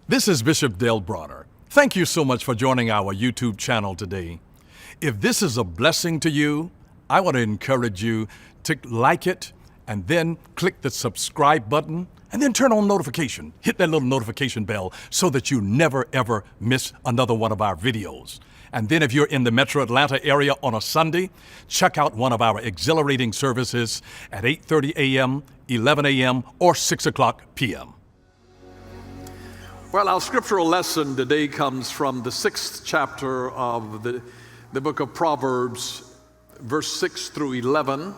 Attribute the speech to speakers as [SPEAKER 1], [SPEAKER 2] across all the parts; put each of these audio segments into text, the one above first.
[SPEAKER 1] This is Bishop Dale Bronner. Thank you so much for joining our YouTube channel today. If this is a blessing to you, I want to encourage you to like it and then click the subscribe button and then turn on notification. Hit that little notification bell so that you never ever miss another one of our videos. And then if you're in the Metro Atlanta area on a Sunday, check out one of our exhilarating services at 8:30 a.m., 11 a.m., or 6 o'clock p.m. Well, our scriptural lesson today comes from the 6th chapter of the book of Proverbs, verse 6 through 11.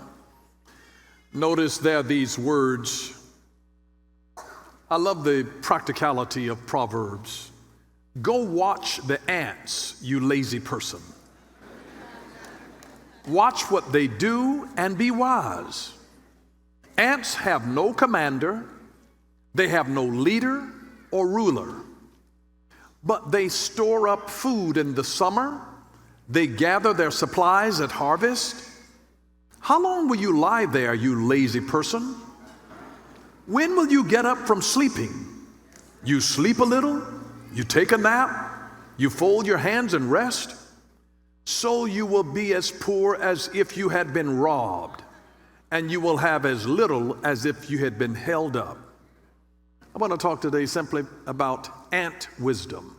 [SPEAKER 1] Notice there these words. I love the practicality of Proverbs. Go watch the ants, you lazy person. Watch what they do and be wise. Ants have no commander, they have no leader or ruler, but they store up food in the summer, they gather their supplies at harvest. How long will you lie there, you lazy person? When will you get up from sleeping? You sleep a little, you take a nap, you fold your hands and rest. So you will be as poor as if you had been robbed, and you will have as little as if you had been held up. I want to talk today simply about ant wisdom.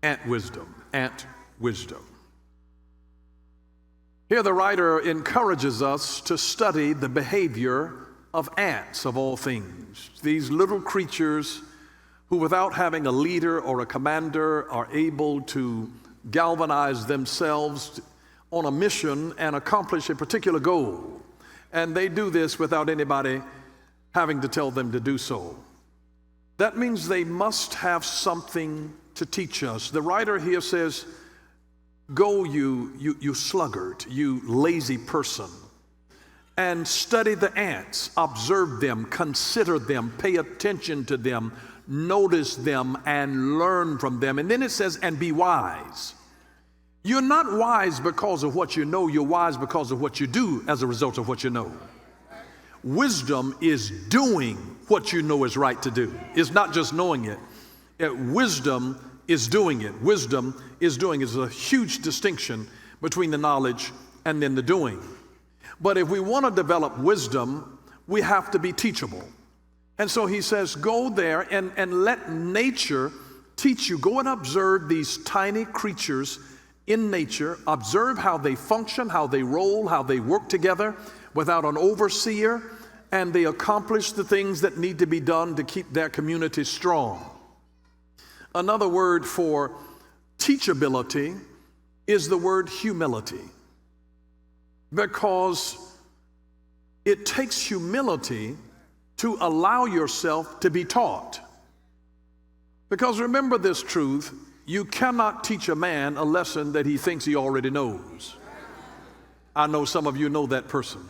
[SPEAKER 1] Ant wisdom, ant wisdom. Here the writer encourages us to study the behavior of ants of all things. These little creatures who, without having a leader or a commander, are able to galvanize themselves on a mission and accomplish a particular goal. And they do this without anybody having to tell them to do so. That means they must have something to teach us. The writer here says, go you sluggard, you lazy person, and study the ants, observe them, consider them, pay attention to them, notice them, and learn from them. And then it says, and be wise. You're not wise because of what you know, you're wise because of what you do as a result of what you know. Wisdom is doing what you know is right to do. It's not just knowing it. Wisdom is doing it. Wisdom is doing it. There's a huge distinction between the knowledge and then the doing. But if we want to develop wisdom, we have to be teachable. And so he says, go there and let nature teach you. Go and observe these tiny creatures in nature. Observe how they function, how they roll, how they work together without an overseer, and they accomplish the things that need to be done to keep their community strong. Another word for teachability is the word humility, because it takes humility to allow yourself to be taught. Because remember this truth, you cannot teach a man a lesson that he thinks he already knows. I know some of you know that person.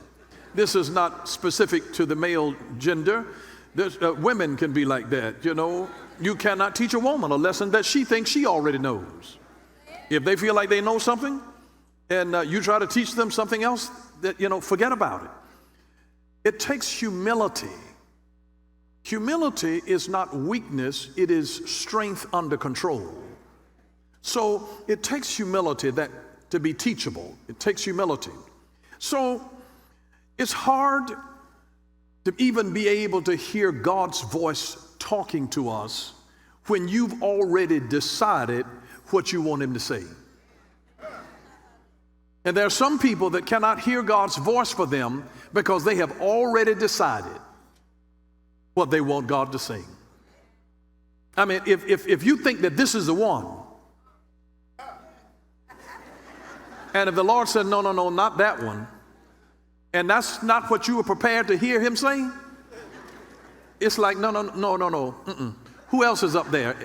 [SPEAKER 1] This is not specific to the male gender. Women can be like that, you know. You cannot teach a woman a lesson that she thinks she already knows. If they feel like they know something and you try to teach them something else, that, you know, forget about it. It takes humility. Humility is not weakness, it is strength under control. So it takes humility to be teachable. It takes humility. So it's hard to even be able to hear God's voice talking to us when you've already decided what you want him to say. And there are some people that cannot hear God's voice for them because they have already decided what they want God to say. I mean, if you think that this is the one, and if the Lord said, no, not that one, and that's not what you were prepared to hear him say, it's like, no. Who else is up there?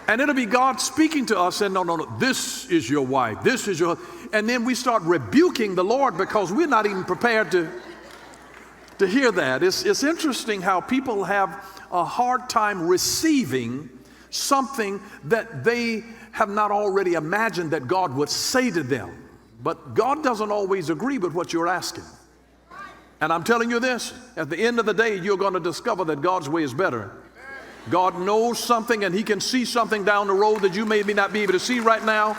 [SPEAKER 1] And it'll be God speaking to us and no, this is your wife, this is your, and then we start rebuking the Lord because we're not even prepared to hear that. It's interesting how people have a hard time receiving something that they have not already imagined that God would say to them. But God doesn't always agree with what you're asking. And I'm telling you this, at the end of the day, you're going to discover that God's way is better. God knows something, and he can see something down the road that you may not be able to see right now,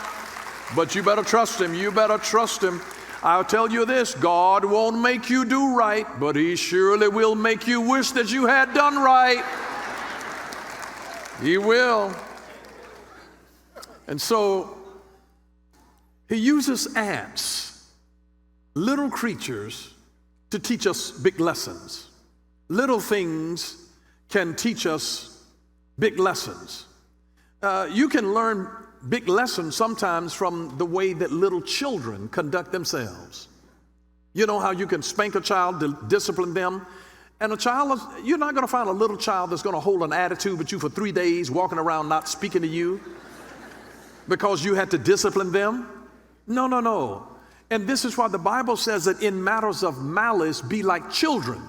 [SPEAKER 1] but you better trust him. You better trust him. I'll tell you this, God won't make you do right, but he surely will make you wish that you had done right. He will. And so he uses ants, little creatures, to teach us big lessons. Little things can teach us big lessons. You can learn big lessons sometimes from the way that little children conduct themselves. You know how you can spank a child to discipline them? And you're not going to find a little child that's going to hold an attitude with you for 3 days, walking around not speaking to you because you had to discipline them. No, no, no. And this is why the Bible says that in matters of malice, be like children,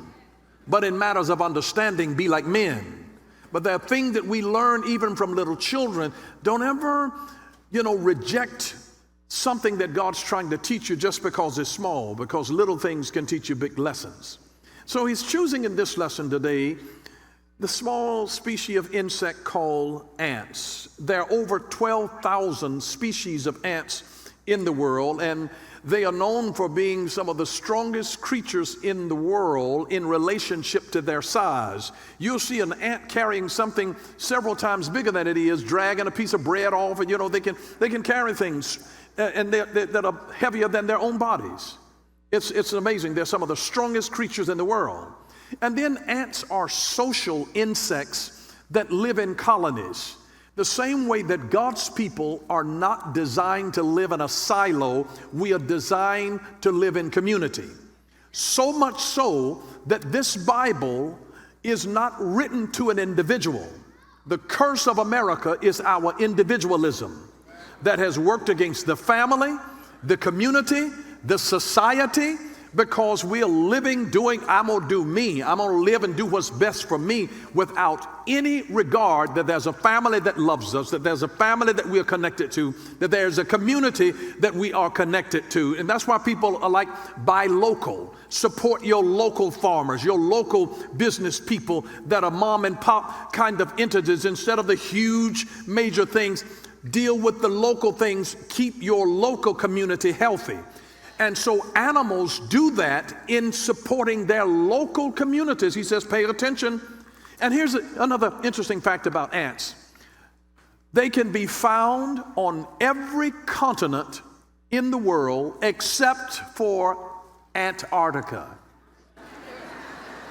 [SPEAKER 1] but in matters of understanding, be like men. But there are things that we learn even from little children. Don't ever, reject something that God's trying to teach you just because it's small, because little things can teach you big lessons. So he's choosing in this lesson today the small species of insect called ants. There are over 12,000 species of ants in the world, and they are known for being some of the strongest creatures in the world in relationship to their size. You'll see an ant carrying something several times bigger than it is, dragging a piece of bread off, and they can carry things and that are heavier than their own bodies. It's amazing. They're some of the strongest creatures in the world. And then ants are social insects that live in colonies. The same way that God's people are not designed to live in a silo, we are designed to live in community. So much so that this Bible is not written to an individual. The curse of America is our individualism that has worked against the family, the community, the society, because we are living, I'm going to do me. I'm going to live and do what's best for me without any regard that there's a family that loves us, that there's a family that we are connected to, that there's a community that we are connected to. And that's why people are like, buy local. Support your local farmers, your local business people that are mom and pop kind of entities instead of the huge major things. Deal with the local things. Keep your local community healthy. And so animals do that in supporting their local communities. He says, pay attention. And here's another interesting fact about ants. They can be found on every continent in the world except for Antarctica.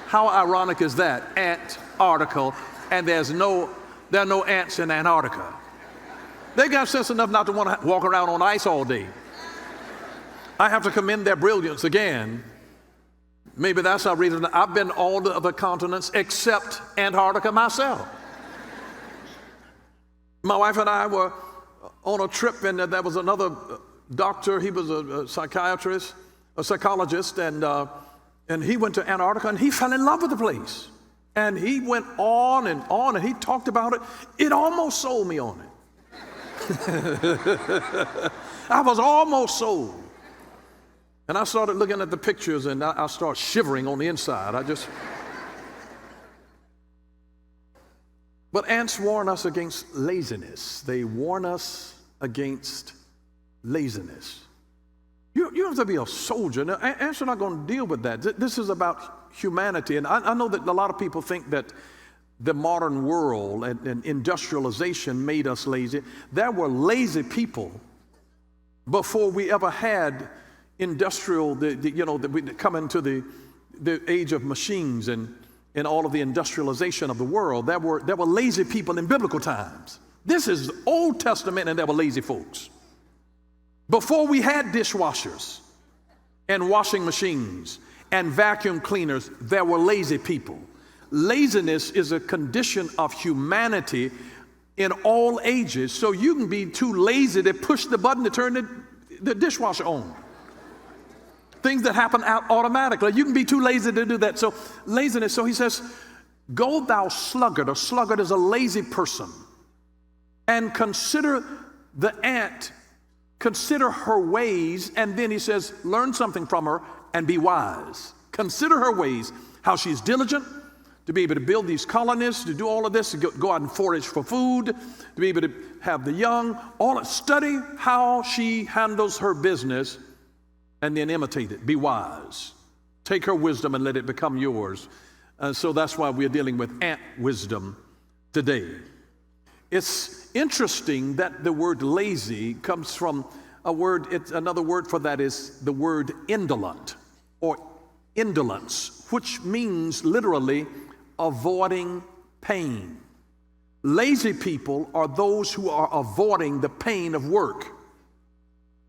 [SPEAKER 1] How ironic is that? Antarctica, and there are no ants in Antarctica. They got sense enough not to want to walk around on ice all day. I have to commend their brilliance again. Maybe that's our reason. I've been all the other continents except Antarctica myself. My wife and I were on a trip, and there was another doctor. He was a psychiatrist, a psychologist, and he went to Antarctica, and he fell in love with the place. And he went on, and he talked about it. It almost sold me on it. I was almost sold. And I started looking at the pictures, and I started shivering on the inside. But ants warn us against laziness. They warn us against laziness. You have to be a soldier. Now, ants are not going to deal with that. This is about humanity. And I know that a lot of people think that the modern world and industrialization made us lazy. There were lazy people before we ever had industrial, that we come into the age of machines and all of the industrialization of the world. There were lazy people in biblical times. This is Old Testament, and there were lazy folks. Before we had dishwashers and washing machines and vacuum cleaners, there were lazy people. Laziness is a condition of humanity in all ages. So you can be too lazy to push the button to turn the dishwasher on. Things that happen automatically. You can be too lazy to do that. So laziness. So he says, go thou sluggard. A sluggard is a lazy person. And consider the ant. Consider her ways. And then he says, learn something from her and be wise. Consider her ways, how she's diligent to be able to build these colonies, to do all of this, to go out and forage for food, to be able to have the young. Study how she handles her business and then imitate it. Be wise. Take her wisdom and let it become yours. So that's why we're dealing with ant wisdom today. It's interesting that the word lazy comes from a word, another word for that is the word indolent or indolence, which means literally avoiding pain. Lazy people are those who are avoiding the pain of work.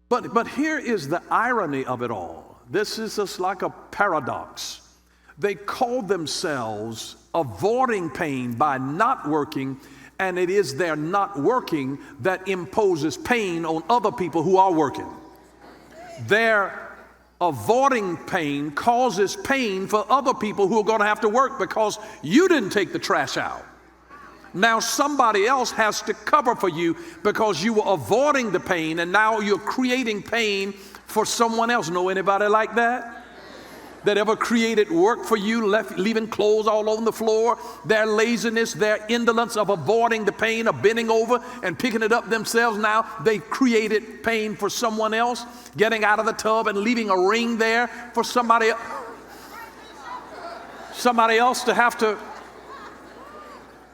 [SPEAKER 1] But here is the irony of it all. This is just like a paradox. They call themselves avoiding pain by not working, and it is their not working that imposes pain on other people who are working. Their avoiding pain causes pain for other people who are going to have to work because you didn't take the trash out. Now somebody else has to cover for you because you were avoiding the pain, and now you're creating pain for someone else. Know anybody like that? That ever created work for you, leaving clothes all over the floor? Their laziness, their indolence of avoiding the pain of bending over and picking it up themselves, now they created pain for someone else, getting out of the tub and leaving a ring there for somebody else to have to.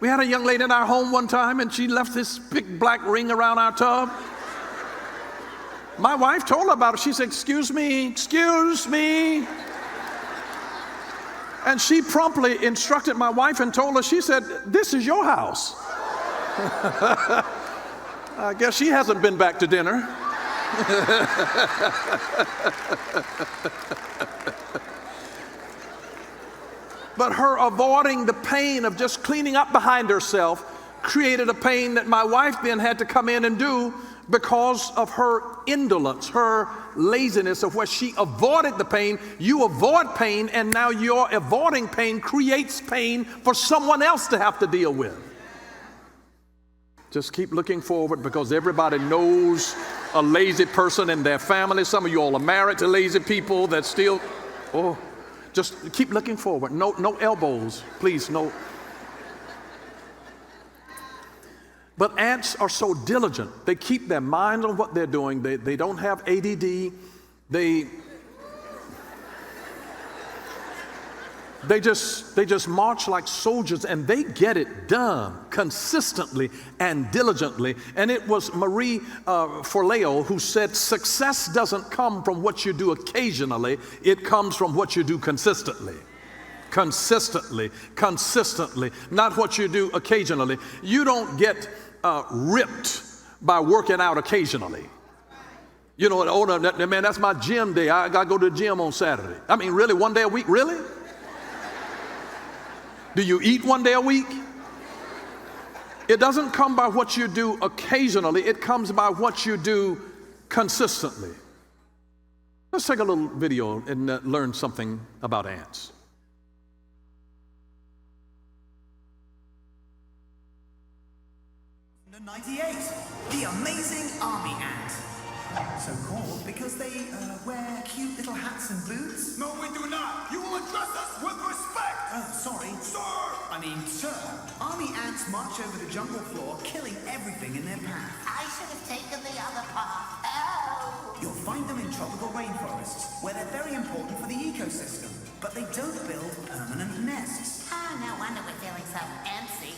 [SPEAKER 1] We had a young lady in our home one time, and she left this big black ring around our tub. My wife told her about it. She said, excuse me. And she promptly instructed my wife and told her, she said, this is your house. I guess she hasn't been back to dinner. But her avoiding the pain of just cleaning up behind herself created a pain that my wife then had to come in and do because of her indolence, her laziness of where she avoided the pain. You avoid pain, and now your avoiding pain creates pain for someone else to have to deal with. Just keep looking forward, because everybody knows a lazy person in their family. Some of you all are married to lazy people that still, just keep looking forward. No elbows, please, no. But ants are so diligent. They keep their mind on what they're doing. They don't have ADD. They just march like soldiers, and they get it done consistently and diligently. And it was Marie Forleo who said, success doesn't come from what you do occasionally. It comes from what you do consistently. Consistently, not what you do occasionally. You don't get ripped by working out occasionally. You know, man, that's my gym day. I got to go to the gym on Saturday. I mean, really, one day a week? Really? Do you eat one day a week? It doesn't come by what you do occasionally. It comes by what you do consistently. Let's take a little video and learn something about ants.
[SPEAKER 2] 98, the amazing army ant. So called because they wear cute little hats and boots.
[SPEAKER 3] No, we do not. You will address us with respect.
[SPEAKER 2] Oh, sorry.
[SPEAKER 3] Sir.
[SPEAKER 2] I mean, sir. Army ants march over the jungle floor, killing everything in their path.
[SPEAKER 4] I should have taken the other path. Oh.
[SPEAKER 2] You'll find them in tropical rainforests, where they're very important for the ecosystem. But they don't build permanent nests.
[SPEAKER 4] Oh, no wonder we're feeling so antsy.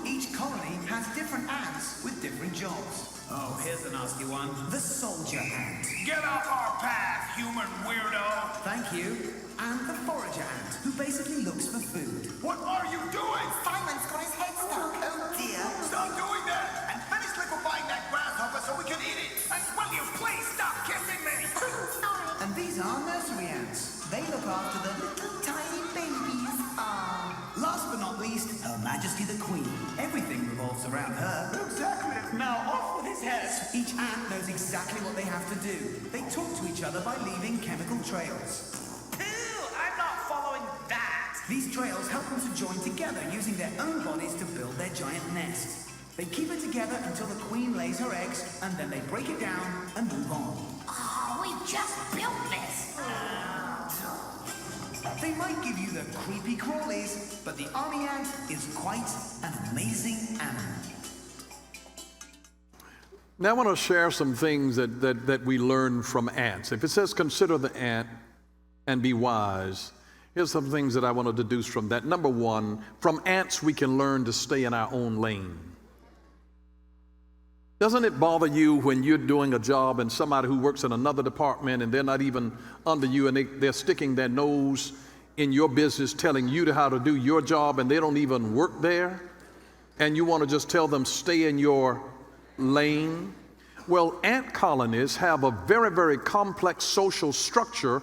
[SPEAKER 2] Each colony has different ants with different jobs.
[SPEAKER 3] Oh, here's a nasty one.
[SPEAKER 2] The soldier ant.
[SPEAKER 3] Get off our path, human weirdo.
[SPEAKER 2] Thank you. And the forager ant, who basically looks for food.
[SPEAKER 3] What are you doing?
[SPEAKER 4] Simon's got his head stuck. Oh, dear.
[SPEAKER 3] Stop doing that and finish liquefying that grasshopper so we can eat it. And will you please stop kissing me?
[SPEAKER 4] Sorry.
[SPEAKER 2] And these are nursery ants. They look after the little tiny babies. Last but not least, Her Majesty the Queen. Everything revolves around her.
[SPEAKER 3] Exactly. Now off with his head.
[SPEAKER 2] Each ant knows exactly what they have to do. They talk to each other by leaving chemical trails.
[SPEAKER 3] Ew, I'm not following that.
[SPEAKER 2] These trails help them to join together using their own bodies to build their giant nest. They keep it together until the queen lays her eggs, and then they break it down and move on.
[SPEAKER 4] Oh, we just built this.
[SPEAKER 2] They might give you the creepy crawlies, but the army ant is quite an amazing animal.
[SPEAKER 1] Now I want to share some things that we learn from ants. If it says consider the ant and be wise, here's some things that I want to deduce from that. Number one, from ants we can learn to stay in our own lane. Doesn't it bother you when you're doing a job and somebody who works in another department and they're not even under you and they're sticking their nose in your business telling you how to do your job and they don't even work there? And you want to just tell them stay in your lane? Well, ant colonies have a very, very complex social structure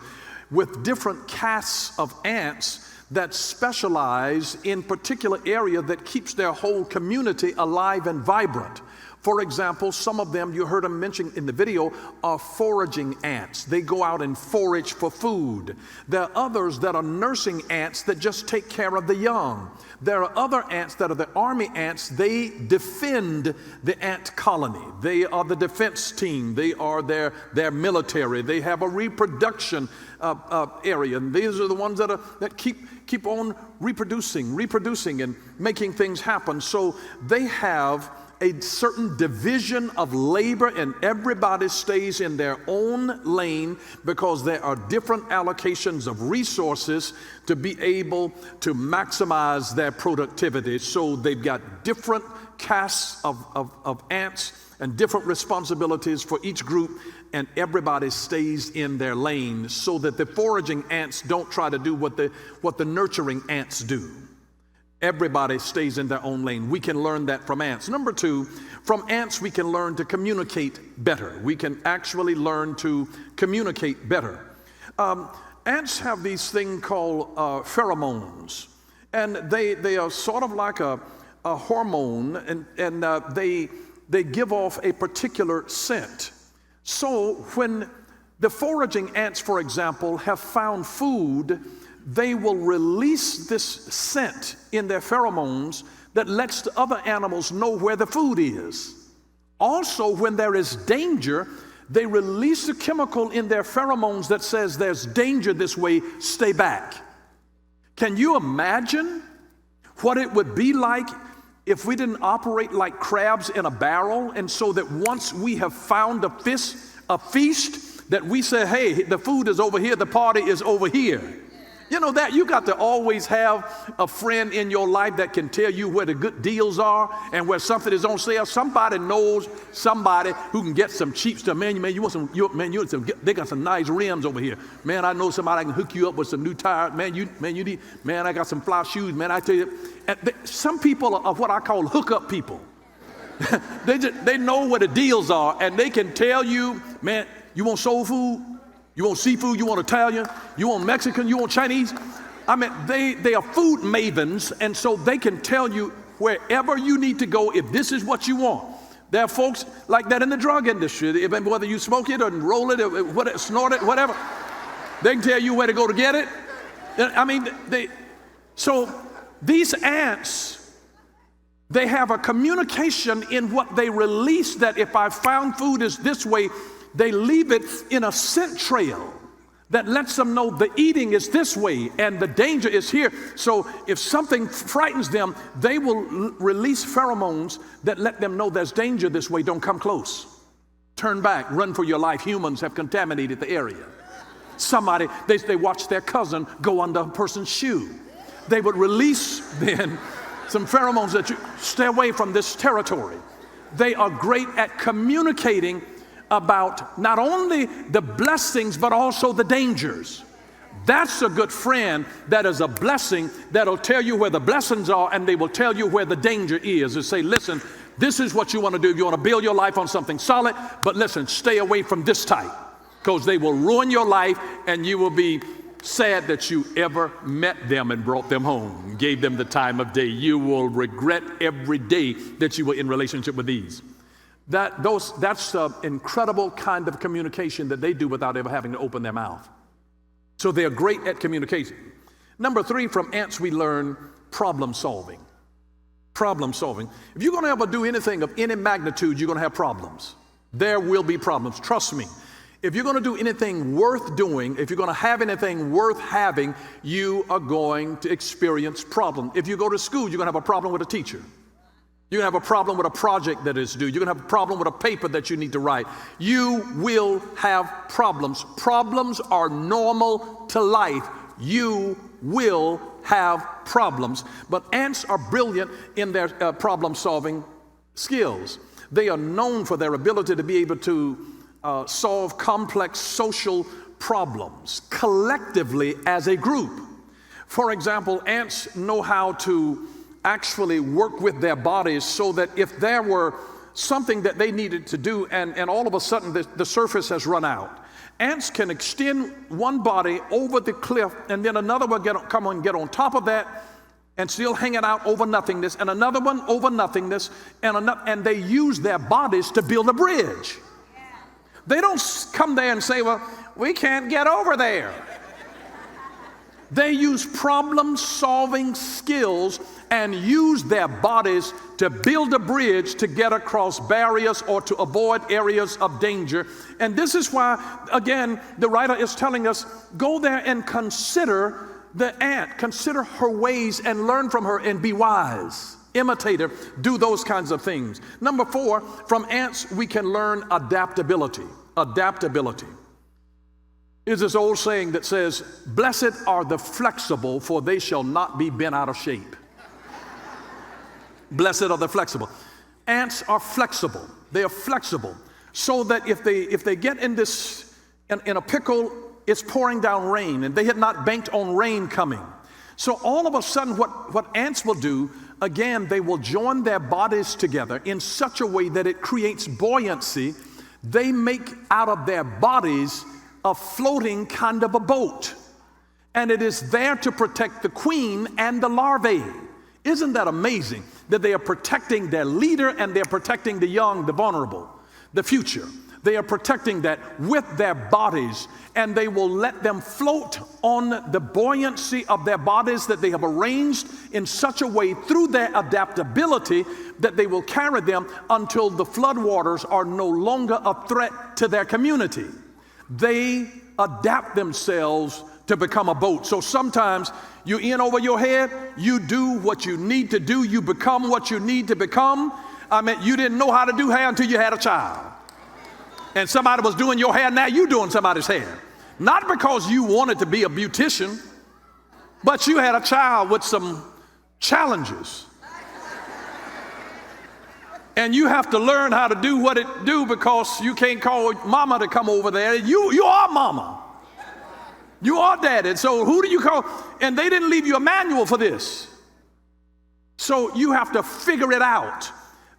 [SPEAKER 1] with different castes of ants that specialize in particular area that keeps their whole community alive and vibrant. For example, some of them, you heard them mention in the video, are foraging ants. They go out and forage for food. There are others that are nursing ants that just take care of the young. There are other ants that are the army ants. They defend the ant colony. They are the defense team. They are their military. They have a reproduction area. And these are the ones that keep on reproducing and making things happen. So they have a certain division of labor and everybody stays in their own lane because there are different allocations of resources to be able to maximize their productivity. So they've got different castes of ants and different responsibilities for each group, and everybody stays in their lane so that the foraging ants don't try to do what the nurturing ants do. Everybody stays in their own lane. We can learn that from ants. Number two, from ants we can learn to communicate better. We can actually learn to communicate better. Ants have these things called pheromones, and they are sort of like a hormone, and they give off a particular scent. So when the foraging ants, for example, have found food, they will release this scent in their pheromones that lets the other animals know where the food is. Also, when there is danger, they release a chemical in their pheromones that says there's danger this way, stay back. Can you imagine what it would be like if we didn't operate like crabs in a barrel, and so that once we have found a feast, that we say, hey, the food is over here, the party is over here. You know that you got to always have a friend in your life that can tell you where the good deals are and where something is on sale. Somebody knows somebody who can get some cheap stuff. Man, you want some? They got some nice rims over here. Man, I know somebody that can hook you up with some new tires. Man, I got some fly shoes. Man, I tell you, some people are what I call hookup people. They know where the deals are, and they can tell you, man, you want soul food? You want seafood? You want Italian? You want Mexican? You want Chinese? I mean, they are food mavens, and so they can tell you wherever you need to go if this is what you want. There are folks like that in the drug industry. Whether you smoke it or roll it or snort it, whatever, they can tell you where to go to get it. I mean, so these ants, they have a communication in what they release, that if I found food is this way, they leave it in a scent trail that lets them know the eating is this way and the danger is here. So if something frightens them, they will release pheromones that let them know there's danger this way, don't come close. Turn back, run for your life. Humans have contaminated the area. Somebody, they watch their cousin go under a person's shoe. They would release then some pheromones that you stay away from this territory. They are great at communicating about not only the blessings but also the dangers. That's a good friend. That is a blessing that'll tell you where the blessings are, and they will tell you where the danger is, and say, listen, this is what you want to do. You want to build your life on something solid, but listen, stay away from this type, because they will ruin your life, and you will be sad that you ever met them and brought them home, gave them the time of day. You will regret every day that you were in relationship with these. That's an incredible kind of communication that they do without ever having to open their mouth. So they're great at communication. Number three, from ants we learn problem solving. Problem solving. If you're going to ever do anything of any magnitude, you're going to have problems. There will be problems. Trust me. If you're going to do anything worth doing, if you're going to have anything worth having, you are going to experience problems. If you go to school, you're going to have a problem with a teacher. You're going to have a problem with a project that is due. You're going to have a problem with a paper that you need to write. You will have problems. Problems are normal to life. You will have problems. But ants are brilliant in their problem-solving skills. They are known for their ability to be able to solve complex social problems collectively as a group. For example, ants know how to actually work with their bodies so that if there were something that they needed to do and all of a sudden the surface has run out, ants can extend one body over the cliff and then another one come and get on top of that and still hanging out over nothingness, and another one over nothingness, and they use their bodies to build a bridge. They don't come there and say, well, we can't get over there. They use problem-solving skills and use their bodies to build a bridge to get across barriers or to avoid areas of danger. And this is why, again, the writer is telling us, go there and consider the ant, consider her ways and learn from her and be wise. Imitate her, do those kinds of things. Number 4, from ants we can learn adaptability. Adaptability is this old saying that says, blessed are the flexible, for they shall not be bent out of shape. Blessed are the flexible. Ants are flexible. They are flexible. So that if they get in a pickle, it's pouring down rain, and they had not banked on rain coming. So all of a sudden what ants will do, again, they will join their bodies together in such a way that it creates buoyancy. They make out of their bodies a floating kind of a boat. And it is there to protect the queen and the larvae. Isn't that amazing that they are protecting their leader and they're protecting the young, the vulnerable, the future? They are protecting that with their bodies, and they will let them float on the buoyancy of their bodies that they have arranged in such a way through their adaptability that they will carry them until the floodwaters are no longer a threat to their community. They adapt themselves to become a boat. So sometimes you're in over your head, you do what you need to do, you become what you need to become. I mean, you didn't know how to do hair until you had a child. And somebody was doing your hair, now you're doing somebody's hair. Not because you wanted to be a beautician, but you had a child with some challenges. And you have to learn how to do what it do because you can't call mama to come over there. You are mama. You are daddy. So who do you call? And they didn't leave you a manual for this. So you have to figure it out.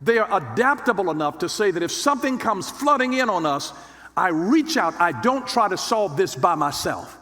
[SPEAKER 1] They are adaptable enough to say that if something comes flooding in on us, I reach out. I don't try to solve this by myself.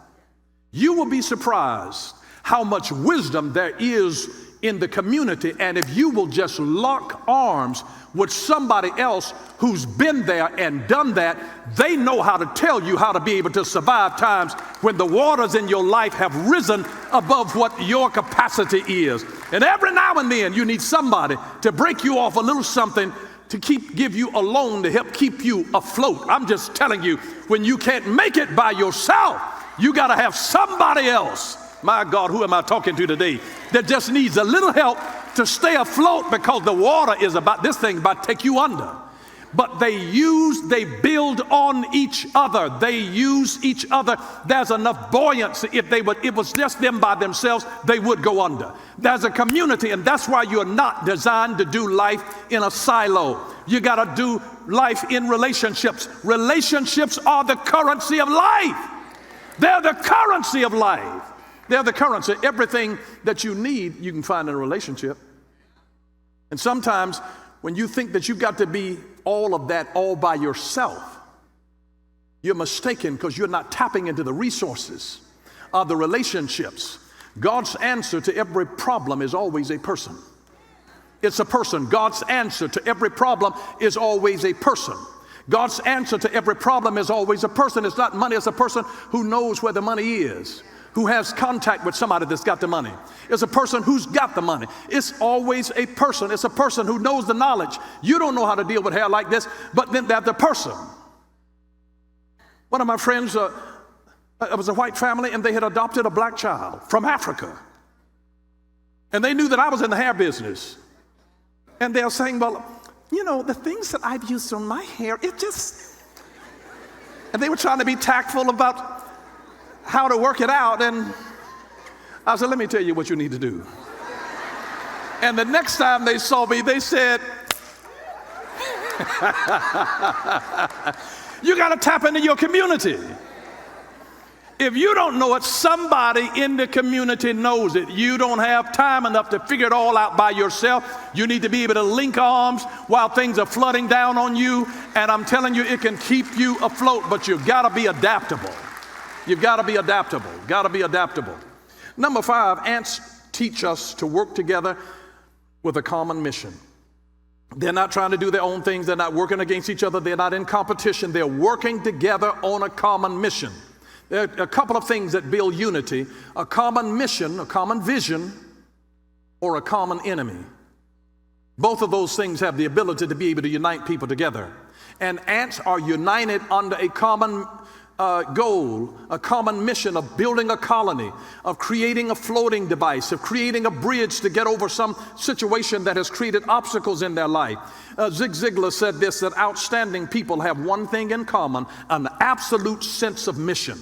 [SPEAKER 1] You will be surprised how much wisdom there is in the community, and if you will just lock arms with somebody else who's been there and done that, they know how to tell you how to be able to survive times when the waters in your life have risen above what your capacity is. And every now and then you need somebody to break you off a little something to give you a loan to help keep you afloat. I'm just telling you, when you can't make it by yourself, you got to have somebody else. My God, who am I talking to today? That just needs a little help to stay afloat because the water is this thing about to take you under. But they build on each other. They use each other. There's enough buoyancy. If it was just them by themselves, they would go under. There's a community, and that's why you're not designed to do life in a silo. You got to do life in relationships. Relationships are the currency of life. They're the currency of life. They're the currency. Everything that you need, you can find in a relationship. And sometimes when you think that you've got to be all of that all by yourself, you're mistaken because you're not tapping into the resources of the relationships. God's answer to every problem is always a person. It's a person. God's answer to every problem is always a person. God's answer to every problem is always a person. It's not money. It's a person who knows where the money is, who has contact with somebody that's got the money. It's a person who's got the money. It's always a person. It's a person who knows the knowledge. You don't know how to deal with hair like this, but then there's the person. One of my friends, it was a white family, and they had adopted a black child from Africa. And they knew that I was in the hair business. And they're saying, well, you know, the things that I've used on my hair, it just... And they were trying to be tactful about how to work it out. And I said, let me tell you what you need to do. And the next time they saw me, they said, you got to tap into your community. If you don't know it, somebody in the community knows it. You don't have time enough to figure it all out by yourself. You need to be able to link arms while things are flooding down on you. And I'm telling you, it can keep you afloat, but you've got to be adaptable. You've got to be adaptable. Got to be adaptable. Number 5, ants teach us to work together with a common mission. They're not trying to do their own things. They're not working against each other. They're not in competition. They're working together on a common mission. There are a couple of things that build unity: a common mission, a common vision, or a common enemy. Both of those things have the ability to be able to unite people together. And ants are united under a common goal, a common mission of building a colony, of creating a floating device, of creating a bridge to get over some situation that has created obstacles in their life. Zig Ziglar said this, that outstanding people have one thing in common: an absolute sense of mission.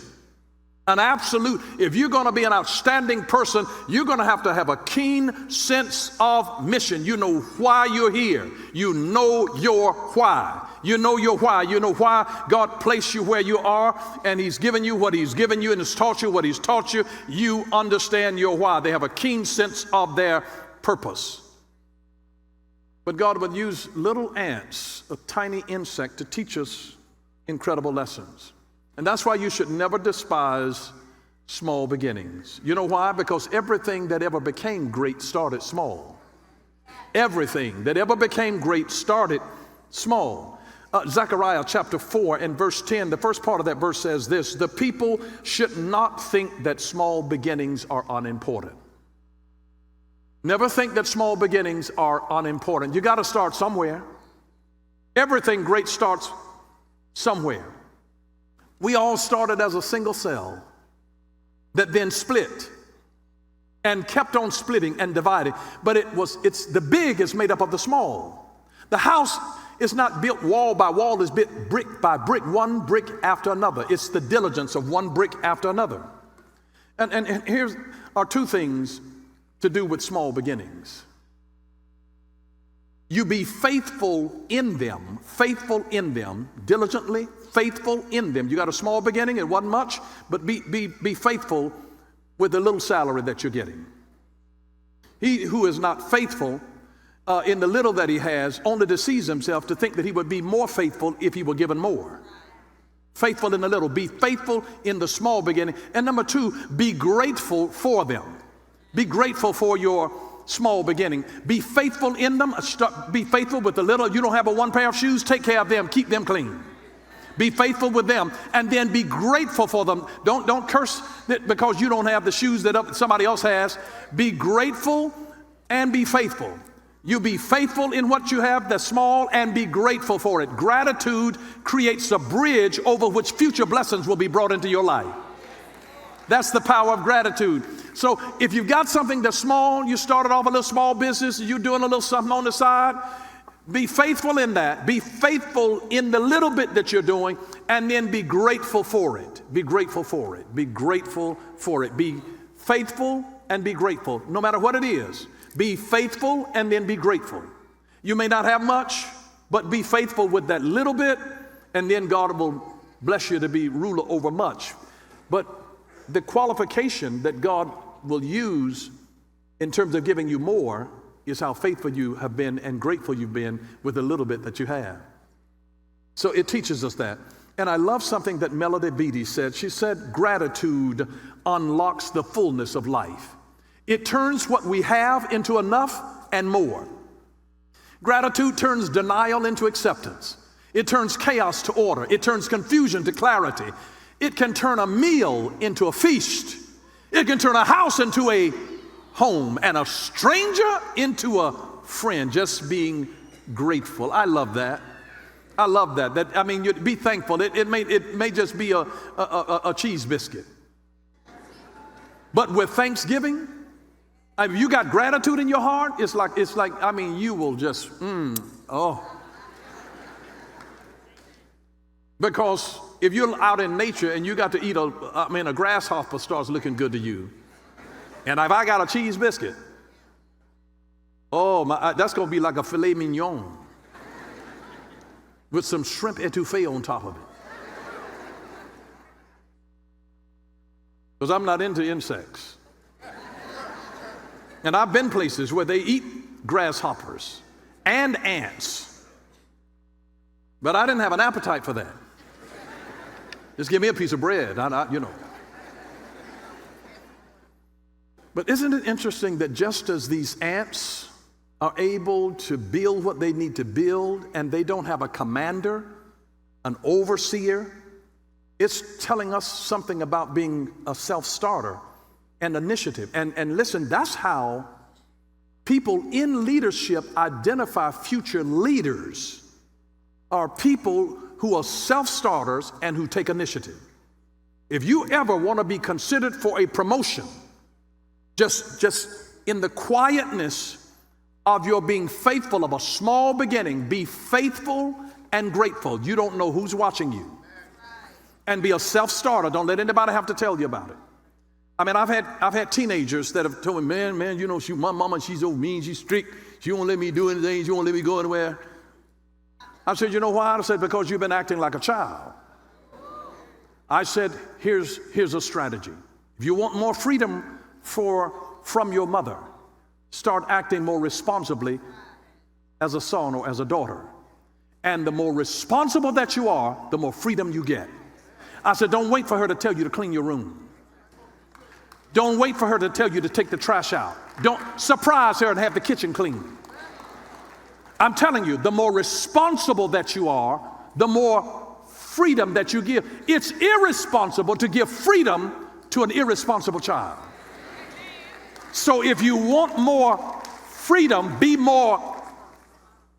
[SPEAKER 1] An absolute. If you're going to be an outstanding person, you're going to have a keen sense of mission. You know why you're here. You know your why. You know your why. You know why God placed you where you are, and He's given you what He's given you, and has taught you what He's taught you. You understand your why. They have a keen sense of their purpose. But God would use little ants, a tiny insect, to teach us incredible lessons. And that's why you should never despise small beginnings. You know why? Because everything that ever became great started small. Everything that ever became great started small. Zechariah chapter 4 and verse 10, the first part of that verse says this: the people should not think that small beginnings are unimportant. Never think that small beginnings are unimportant. You got to start somewhere. Everything great starts somewhere. We all started as a single cell that then split and kept on splitting and dividing. But it's the big is made up of the small. The house is not built wall by wall, it's built brick by brick, one brick after another. It's the diligence of one brick after another. And here's are 2 things to do with small beginnings. You be faithful in them, diligently, faithful in them. You got a small beginning, it wasn't much, but be faithful with the little salary that you're getting. He who is not faithful in the little that he has only deceives himself to think that he would be more faithful if he were given more. Faithful in the little, be faithful in the small beginning. And number 2, be grateful for them. Be grateful for your small beginning. Be faithful in them. Be faithful with the little. You don't have a 1 pair of shoes, take care of them, keep them clean. Be faithful with them, and then be grateful for them. Don't curse that because you don't have the shoes that somebody else has. Be grateful and be faithful. You be faithful in what you have that's small, and be grateful for it. Gratitude creates a bridge over which future blessings will be brought into your life. That's the power of gratitude. So if you've got something that's small, you started off a little small business, you're doing a little something on the side, be faithful in that. Be faithful in the little bit that you're doing, and then be grateful for it. Be grateful for it. Be grateful for it. Be faithful and be grateful, no matter what it is. Be faithful and then be grateful. You may not have much, but be faithful with that little bit, and then God will bless you to be ruler over much. But the qualification that God will use in terms of giving you more is how faithful you have been and grateful you've been with the little bit that you have. So it teaches us that. And I love something that Melody Beattie said. She said, gratitude unlocks the fullness of life. It turns what we have into enough and more. Gratitude turns denial into acceptance. It turns chaos to order. It turns confusion to clarity. It can turn a meal into a feast. It can turn a house into a home and a stranger into a friend. Just being grateful. I love that. I love that. I mean, be thankful. It may just be a cheese biscuit. But with thanksgiving, if you got gratitude in your heart, it's like, I mean, you will just, Because if you're out in nature and you got to eat a grasshopper starts looking good to you. And if I got a cheese biscuit, that's going to be like a filet mignon with some shrimp etouffee on top of it. Because I'm not into insects. And I've been places where they eat grasshoppers and ants. But I didn't have an appetite for that. Just give me a piece of bread, But isn't it interesting that just as these ants are able to build what they need to build and they don't have a commander, an overseer, it's telling us something about being a self-starter and initiative. And listen, that's how people in leadership identify future leaders, are people who are self-starters and who take initiative. If you ever want to be considered for a promotion, just in the quietness of your being faithful of a small beginning, be faithful and grateful. You don't know who's watching you. And be a self-starter. Don't let anybody have to tell you about it. I mean, I've had teenagers that have told me, man, my mama, she's so mean, she's strict. She won't let me do anything. She won't let me go anywhere. I said, you know why? I said, because you've been acting like a child. I said, here's a strategy. If you want more freedom from your mother, start acting more responsibly as a son or as a daughter. And the more responsible that you are, the more freedom you get. I said, don't wait for her to tell you to clean your room. Don't wait for her to tell you to take the trash out. Don't surprise her and have the kitchen clean. I'm telling you, the more responsible that you are, the more freedom that you give. It's irresponsible to give freedom to an irresponsible child. So if you want more freedom, be more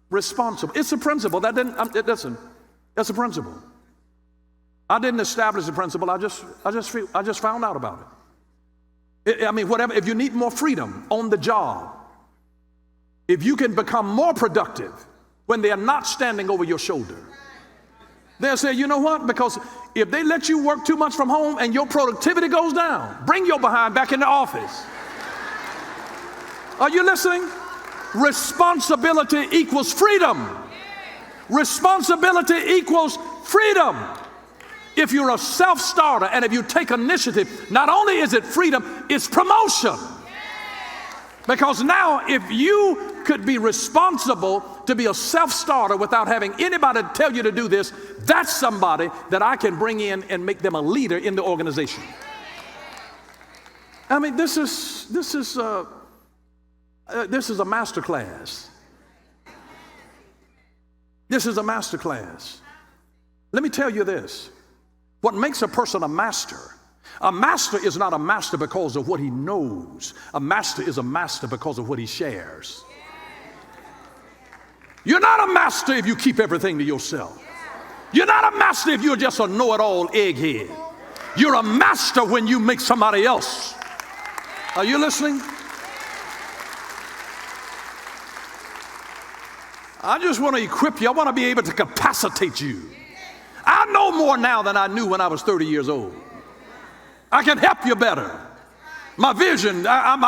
[SPEAKER 1] responsible. It's a principle. Listen, that's a principle. I didn't establish the principle. I just found out about it. I mean, whatever. If you need more freedom on the job, if you can become more productive when they are not standing over your shoulder, they'll say, you know what? Because if they let you work too much from home and your productivity goes down, bring your behind back in the office. Are you listening? Responsibility equals freedom. Responsibility equals freedom. If you're a self-starter and if you take initiative, not only is it freedom, it's promotion. Because now if you could be responsible to be a self-starter without having anybody tell you to do this, that's somebody that I can bring in and make them a leader in the organization. I mean, this is a master class. This is a master class. Let me tell you this. What makes a person a master is not a master because of what he knows. A master is a master because of what he shares. You're not a master if you keep everything to yourself. You're not a master if you're just a know-it-all egghead. You're a master when you make somebody else. Are you listening? I just want to equip you. I want to be able to capacitate you. I know more now than I knew when I was 30 years old. I can help you better. My vision, I've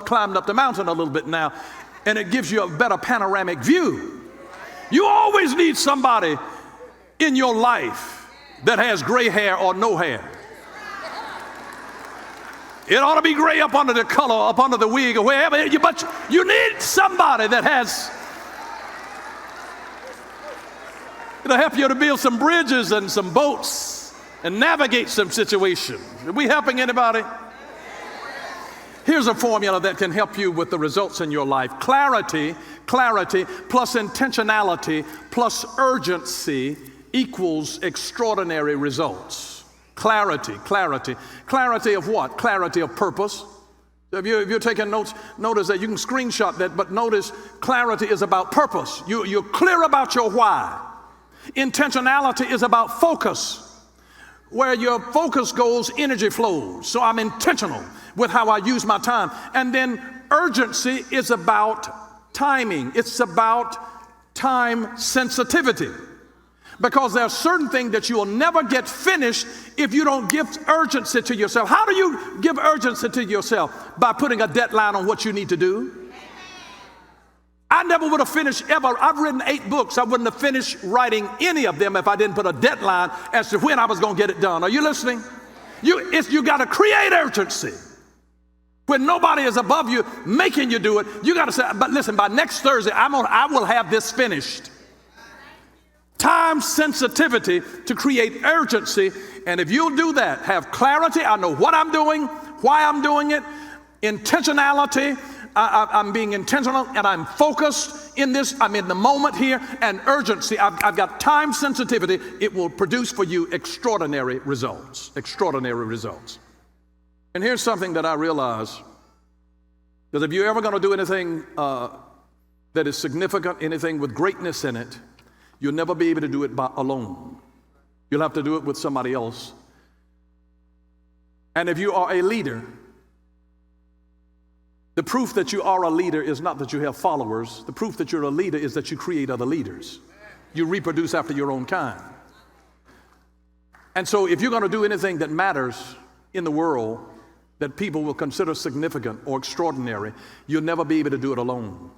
[SPEAKER 1] climbed up the mountain a little bit now, and it gives you a better panoramic view. You always need somebody in your life that has gray hair or no hair. It ought to be gray up under the color, up under the wig or wherever, but you need somebody that has. It'll help you to build some bridges and some boats and navigate some situations. Are we helping anybody? Here's a formula that can help you with the results in your life. Clarity plus intentionality plus urgency equals extraordinary results. Clarity of what? Clarity of purpose. If you're taking notes, notice that you can screenshot that, but notice clarity is about purpose. You're clear about your why. Intentionality is about focus. Where your focus goes, energy flows. So I'm intentional with how I use my time. And then urgency is about timing. It's about time sensitivity. Because there are certain things that you will never get finished if you don't give urgency to yourself. How do you give urgency to yourself? By putting a deadline on what you need to do. I never would have finished ever. I've written 8 books. I wouldn't have finished writing any of them if I didn't put a deadline as to when I was going to get it done. Are you listening? You got to create urgency. When nobody is above you making you do it, you got to say, but listen, by next Thursday, I will have this finished. Time sensitivity to create urgency. And if you'll do that, have clarity, I know what I'm doing, why I'm doing it, intentionality, I'm being intentional and I'm focused in this, I'm in the moment here, and urgency, I've got time sensitivity, it will produce for you extraordinary results, extraordinary results. And here's something that I realize, because if you're ever going to do anything that is significant, anything with greatness in it, you'll never be able to do it alone. You'll have to do it with somebody else. And if you are a leader, the proof that you are a leader is not that you have followers. The proof that you're a leader is that you create other leaders. You reproduce after your own kind. And so if you're going to do anything that matters in the world that people will consider significant or extraordinary, you'll never be able to do it alone.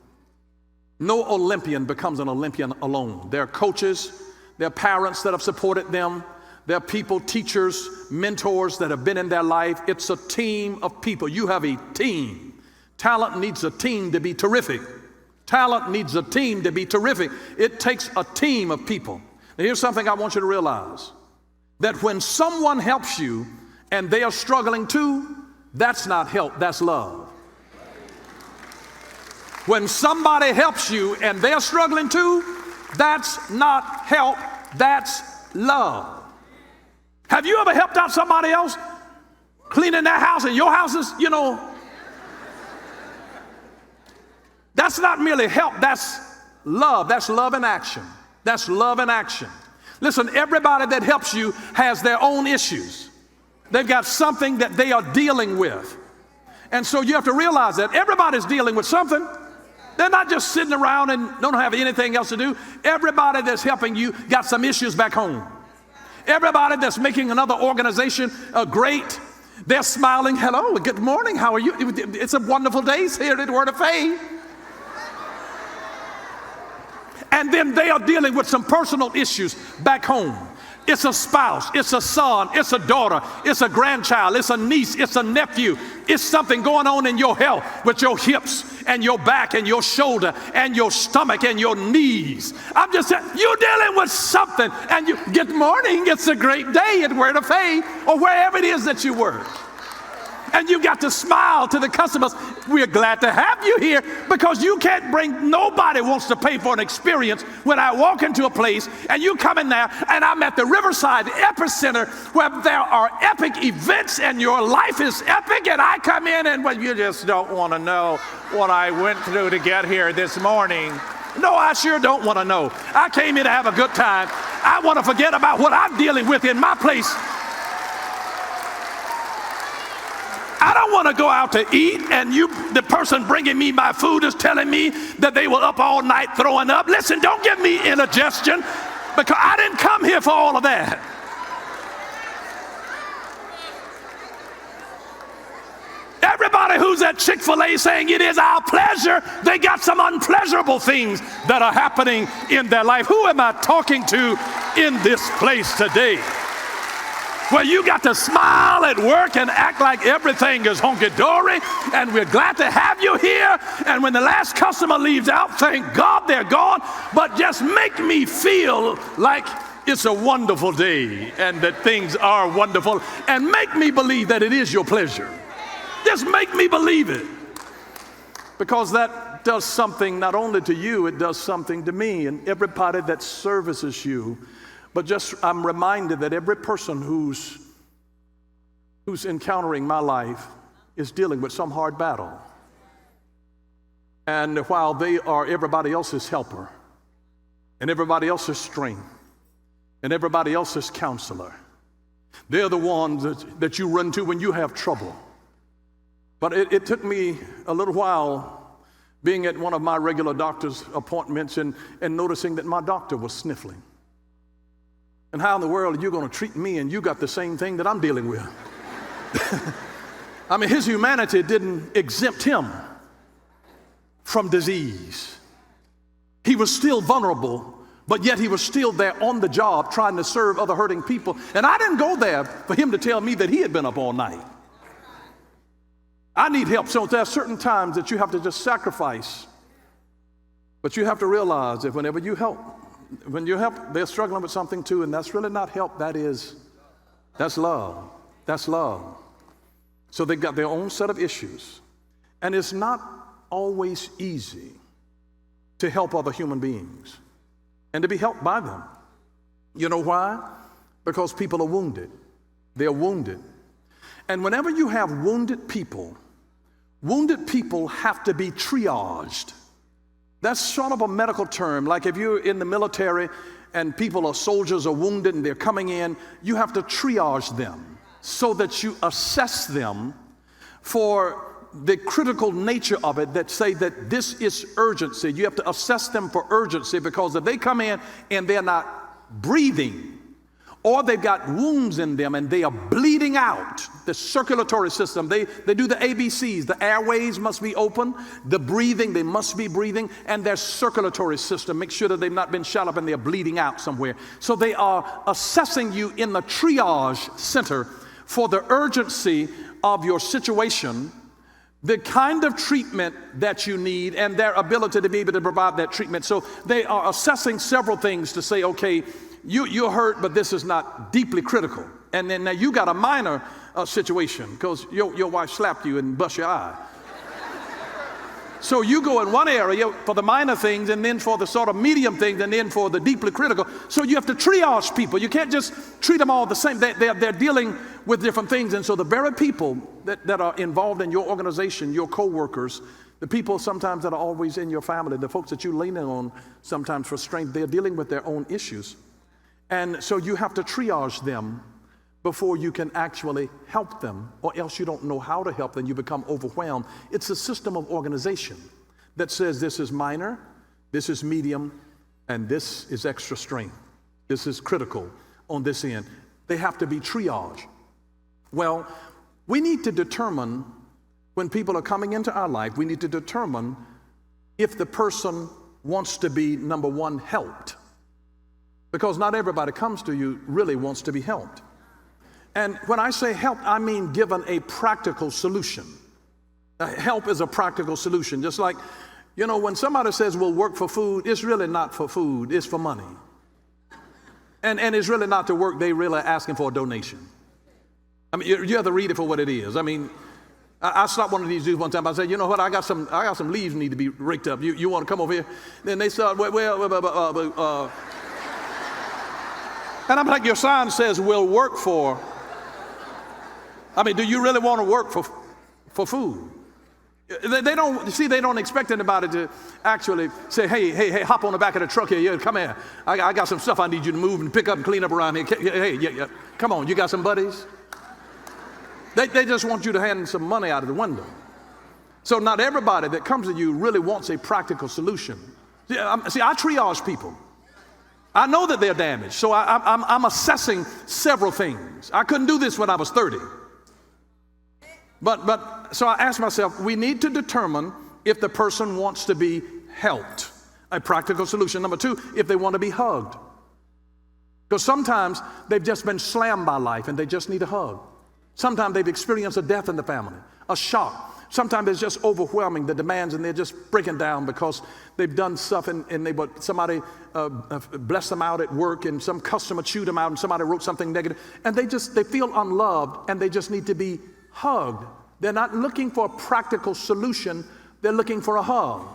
[SPEAKER 1] No Olympian becomes an Olympian alone. There are coaches, there are parents that have supported them, there are people, teachers, mentors that have been in their life. It's a team of people. You have a team. Talent needs a team to be terrific. Talent needs a team to be terrific. It takes a team of people. Now, here's something I want you to realize, that when someone helps you and they are struggling too, that's not help, that's love. When somebody helps you and they're struggling too, that's not help, that's love. Have you ever helped out somebody else cleaning their house and your house is, that's not merely help, that's love. That's love in action. That's love in action. Listen, everybody that helps you has their own issues. They've got something that they are dealing with. And so you have to realize that everybody's dealing with something. They're not just sitting around and don't have anything else to do. Everybody that's helping you got some issues back home. Everybody that's making another organization great, they're smiling. Hello, good morning, how are you? It's a wonderful day here at Word of Faith. And then they are dealing with some personal issues back home. It's a spouse, it's a son, it's a daughter, it's a grandchild, it's a niece, it's a nephew. It's something going on in your health with your hips and your back and your shoulder and your stomach and your knees. I'm just saying, you're dealing with something, and you, good morning, it's a great day at Word of Faith or wherever it is that you work. And you got to smile to the customers. We're glad to have you here, because you can't bring, nobody wants to pay for an experience when I walk into a place and you come in there and I'm at the Riverside Epicenter where there are epic events and your life is epic, and I come in and, well, you just don't want to know what I went through to get here this morning. No, I sure don't want to know. I came here to have a good time. I want to forget about what I'm dealing with in my place. I don't want to go out to eat and the person bringing me my food is telling me that they were up all night throwing up. Listen, don't give me indigestion, because I didn't come here for all of that. Everybody who's at Chick-fil-A saying it is our pleasure, they got some unpleasurable things that are happening in their life. Who am I talking to in this place today? Well, you got to smile at work and act like everything is hunky-dory, and we're glad to have you here. And when the last customer leaves out, thank God they're gone, but just make me feel like it's a wonderful day and that things are wonderful, and make me believe that it is your pleasure. Just make me believe it, because that does something not only to you, it does something to me and everybody that services you. But just, I'm reminded that every person who's encountering my life is dealing with some hard battle. And while they are everybody else's helper, and everybody else's strength, and everybody else's counselor, they're the ones that you run to when you have trouble. But it took me a little while being at one of my regular doctor's appointments and noticing that my doctor was sniffling. And how in the world are you going to treat me and you got the same thing that I'm dealing with? I mean, his humanity didn't exempt him from disease. He was still vulnerable, but yet he was still there on the job trying to serve other hurting people. And I didn't go there for him to tell me that he had been up all night. I need help. So there are certain times that you have to just sacrifice. But you have to realize that whenever you help, when you help, they're struggling with something too, and that's really not help. That's love. That's love. So they've got their own set of issues. And it's not always easy to help other human beings and to be helped by them. You know why? Because people are wounded. They're wounded. And whenever you have wounded people have to be triaged. That's sort of a medical term. Like if you're in the military and people are soldiers are wounded and they're coming in, you have to triage them so that you assess them for the critical nature of it, that say that this is urgency. You have to assess them for urgency, because if they come in and they're not breathing, or they've got wounds in them and they are bleeding out, the circulatory system, they do the ABCs. The airways must be open, the breathing, they must be breathing, and their circulatory system, make sure that they've not been shot up and they're bleeding out somewhere. So they are assessing you in the triage center for the urgency of your situation, the kind of treatment that you need, and their ability to be able to provide that treatment. So they are assessing several things to say, okay, you're hurt, but this is not deeply critical. And then now you got a minor situation because your wife slapped you and bust your eye. So you go in one area for the minor things, and then for the sort of medium things, and then for the deeply critical. So you have to triage people. You can't just treat them all the same. They're dealing with different things. And so the very people that are involved in your organization, your co-workers, the people sometimes that are always in your family, the folks that you lean on sometimes for strength, they're dealing with their own issues. And so you have to triage them before you can actually help them, or else you don't know how to help them. You become overwhelmed. It's a system of organization that says this is minor, this is medium, and this is extra strength. This is critical on this end. They have to be triaged. Well, we need to determine, when people are coming into our life, we need to determine if the person wants to be, number one, helped. Because not everybody comes to you really wants to be helped. And when I say help, I mean given a practical solution. Help is a practical solution. Just like, you know, when somebody says we'll work for food, it's really not for food, it's for money. And it's really not to work, they really are asking for a donation. I mean, you have to read it for what it is. I mean, I stopped one of these dudes one time. I said, you know what, I got some leaves need to be raked up. You want to come over here? Then they start, and I'm like, your sign says we'll work for. I mean, do you really want to work for food? They don't expect anybody to actually say, hey, hop on the back of the truck here. Yeah, come here. I got some stuff I need you to move and pick up and clean up around here. Hey, come on, you got some buddies? They just want you to hand some money out of the window. So not everybody that comes to you really wants a practical solution. See, I triage people. I know that they're damaged, so I'm assessing several things. I couldn't do this when I was 30. But so I asked myself, we need to determine if the person wants to be helped. A practical solution. Number two, if they want to be hugged. Because sometimes they've just been slammed by life and they just need a hug. Sometimes they've experienced a death in the family, a shock. Sometimes it's just overwhelming, the demands, and they're just breaking down because they've done stuff and somebody blessed them out at work, and some customer chewed them out, and somebody wrote something negative, and they feel unloved, and they just need to be hugged. They're not looking for a practical solution. They're looking for a hug.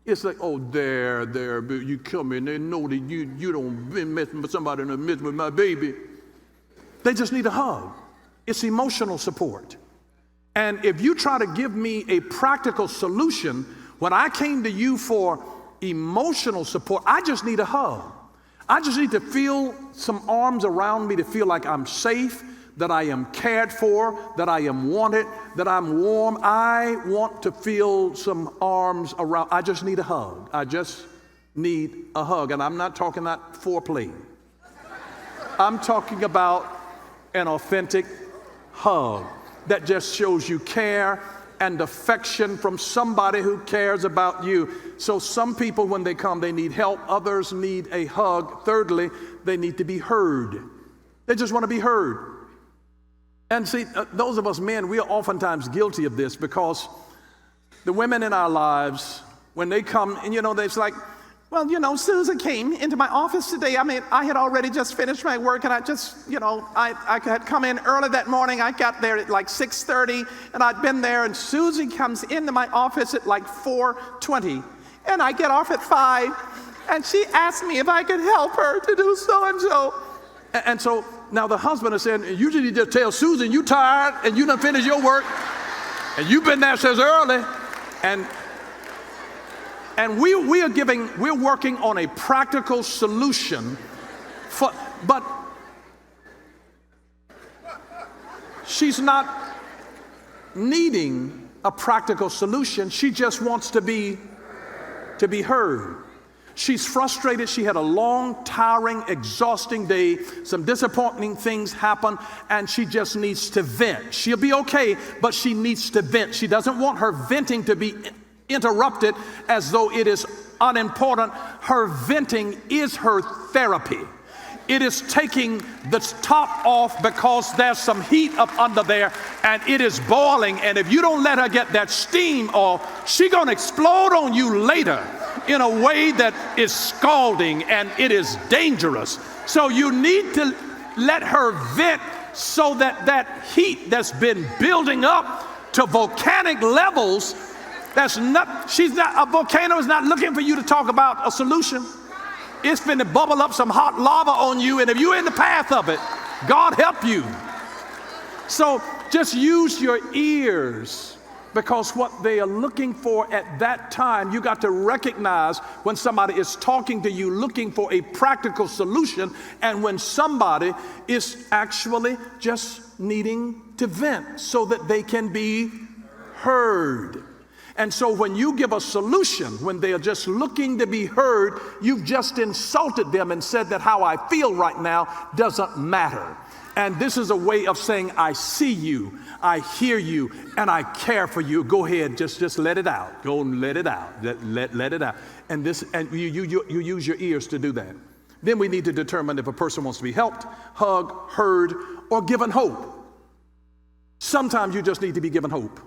[SPEAKER 1] It's like, oh, there, you come in, they know that you don't been messing with somebody in the midst with my baby. They just need a hug. It's emotional support. And if you try to give me a practical solution, when I came to you for emotional support, I just need a hug. I just need to feel some arms around me to feel like I'm safe, that I am cared for, that I am wanted, that I'm warm. I want to feel some arms around. I just need a hug. I just need a hug. And I'm not talking that foreplay. I'm talking about an authentic hug that just shows you care and affection from somebody who cares about you. So some people, when they come, they need help. Others need a hug. Thirdly, they need to be heard. They just want to be heard. And see, those of us men, we are oftentimes guilty of this, because the women in our lives, when they come, and it's like, well, Susan came into my office today. I mean, I had already just finished my work, and I just, I had come in early that morning. I got there at like 6:30, and I'd been there, and Susie comes into my office at like 4:20, and I get off at 5, and she asked me if I could help her to do so-and-so. And so now the husband is saying, you need to tell Susan you tired, and you done finished your work, and you've been there since early, and we're working on a practical solution but she's not needing a practical solution. She just wants to be heard. She's frustrated. She had a long, tiring, exhausting day. Some disappointing things happen, and she just needs to vent. She'll be okay, but she needs to vent. She doesn't want her venting to be interrupted as though it is unimportant. Her venting is her therapy. It is taking the top off because there's some heat up under there and it is boiling, and if you don't let her get that steam off, she's going to explode on you later in a way that is scalding and it is dangerous. So you need to let her vent so that that heat that's been building up to volcanic levels, a volcano is not looking for you to talk about a solution. It's finna bubble up some hot lava on you, and if you're in the path of it, God help you. So just use your ears, because what they are looking for at that time, you got to recognize when somebody is talking to you looking for a practical solution, and when somebody is actually just needing to vent so that they can be heard. And so when you give a solution, when they are just looking to be heard, you've just insulted them and said that how I feel right now doesn't matter. And this is a way of saying, I see you, I hear you, and I care for you. Go ahead, just let it out. Go and let it out. Let it out. And you use your ears to do that. Then we need to determine if a person wants to be helped, hugged, heard, or given hope. Sometimes you just need to be given hope.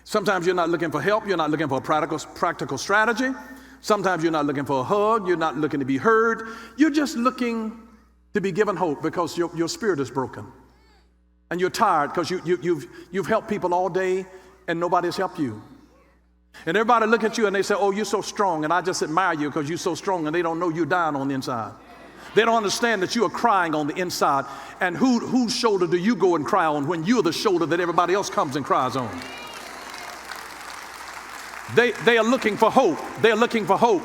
[SPEAKER 1] Sometimes you're not looking for help. You're not looking for a practical strategy. Sometimes you're not looking for a hug. You're not looking to be heard. You're just looking to be given hope because your spirit is broken. And you're tired because you've helped people all day and nobody's helped you. And everybody look at you and they say, oh, you're so strong. And I just admire you because you're so strong, and they don't know you're dying on the inside. They don't understand that you are crying on the inside. And whose shoulder do you go and cry on when you're the shoulder that everybody else comes and cries on? They are looking for hope. They're looking for hope.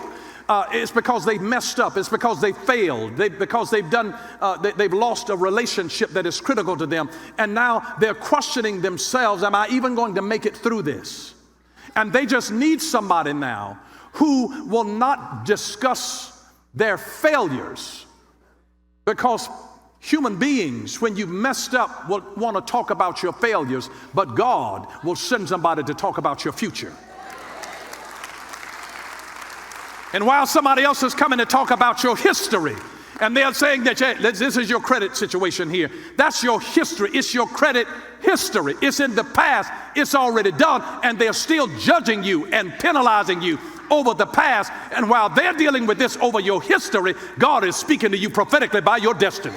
[SPEAKER 1] It's because they've messed up. It's because they failed. Because they've lost a relationship that is critical to them. And now they're questioning themselves. Am I even going to make it through this? And they just need somebody now who will not discuss their failures, because human beings, when you've messed up, will want to talk about your failures, but God will send somebody to talk about your future. And while somebody else is coming to talk about your history, and they're saying that this is your credit situation here. That's your history. It's your credit history. It's in the past. It's already done. And they're still judging you and penalizing you over the past. And while they're dealing with this over your history, God is speaking to you prophetically by your destiny.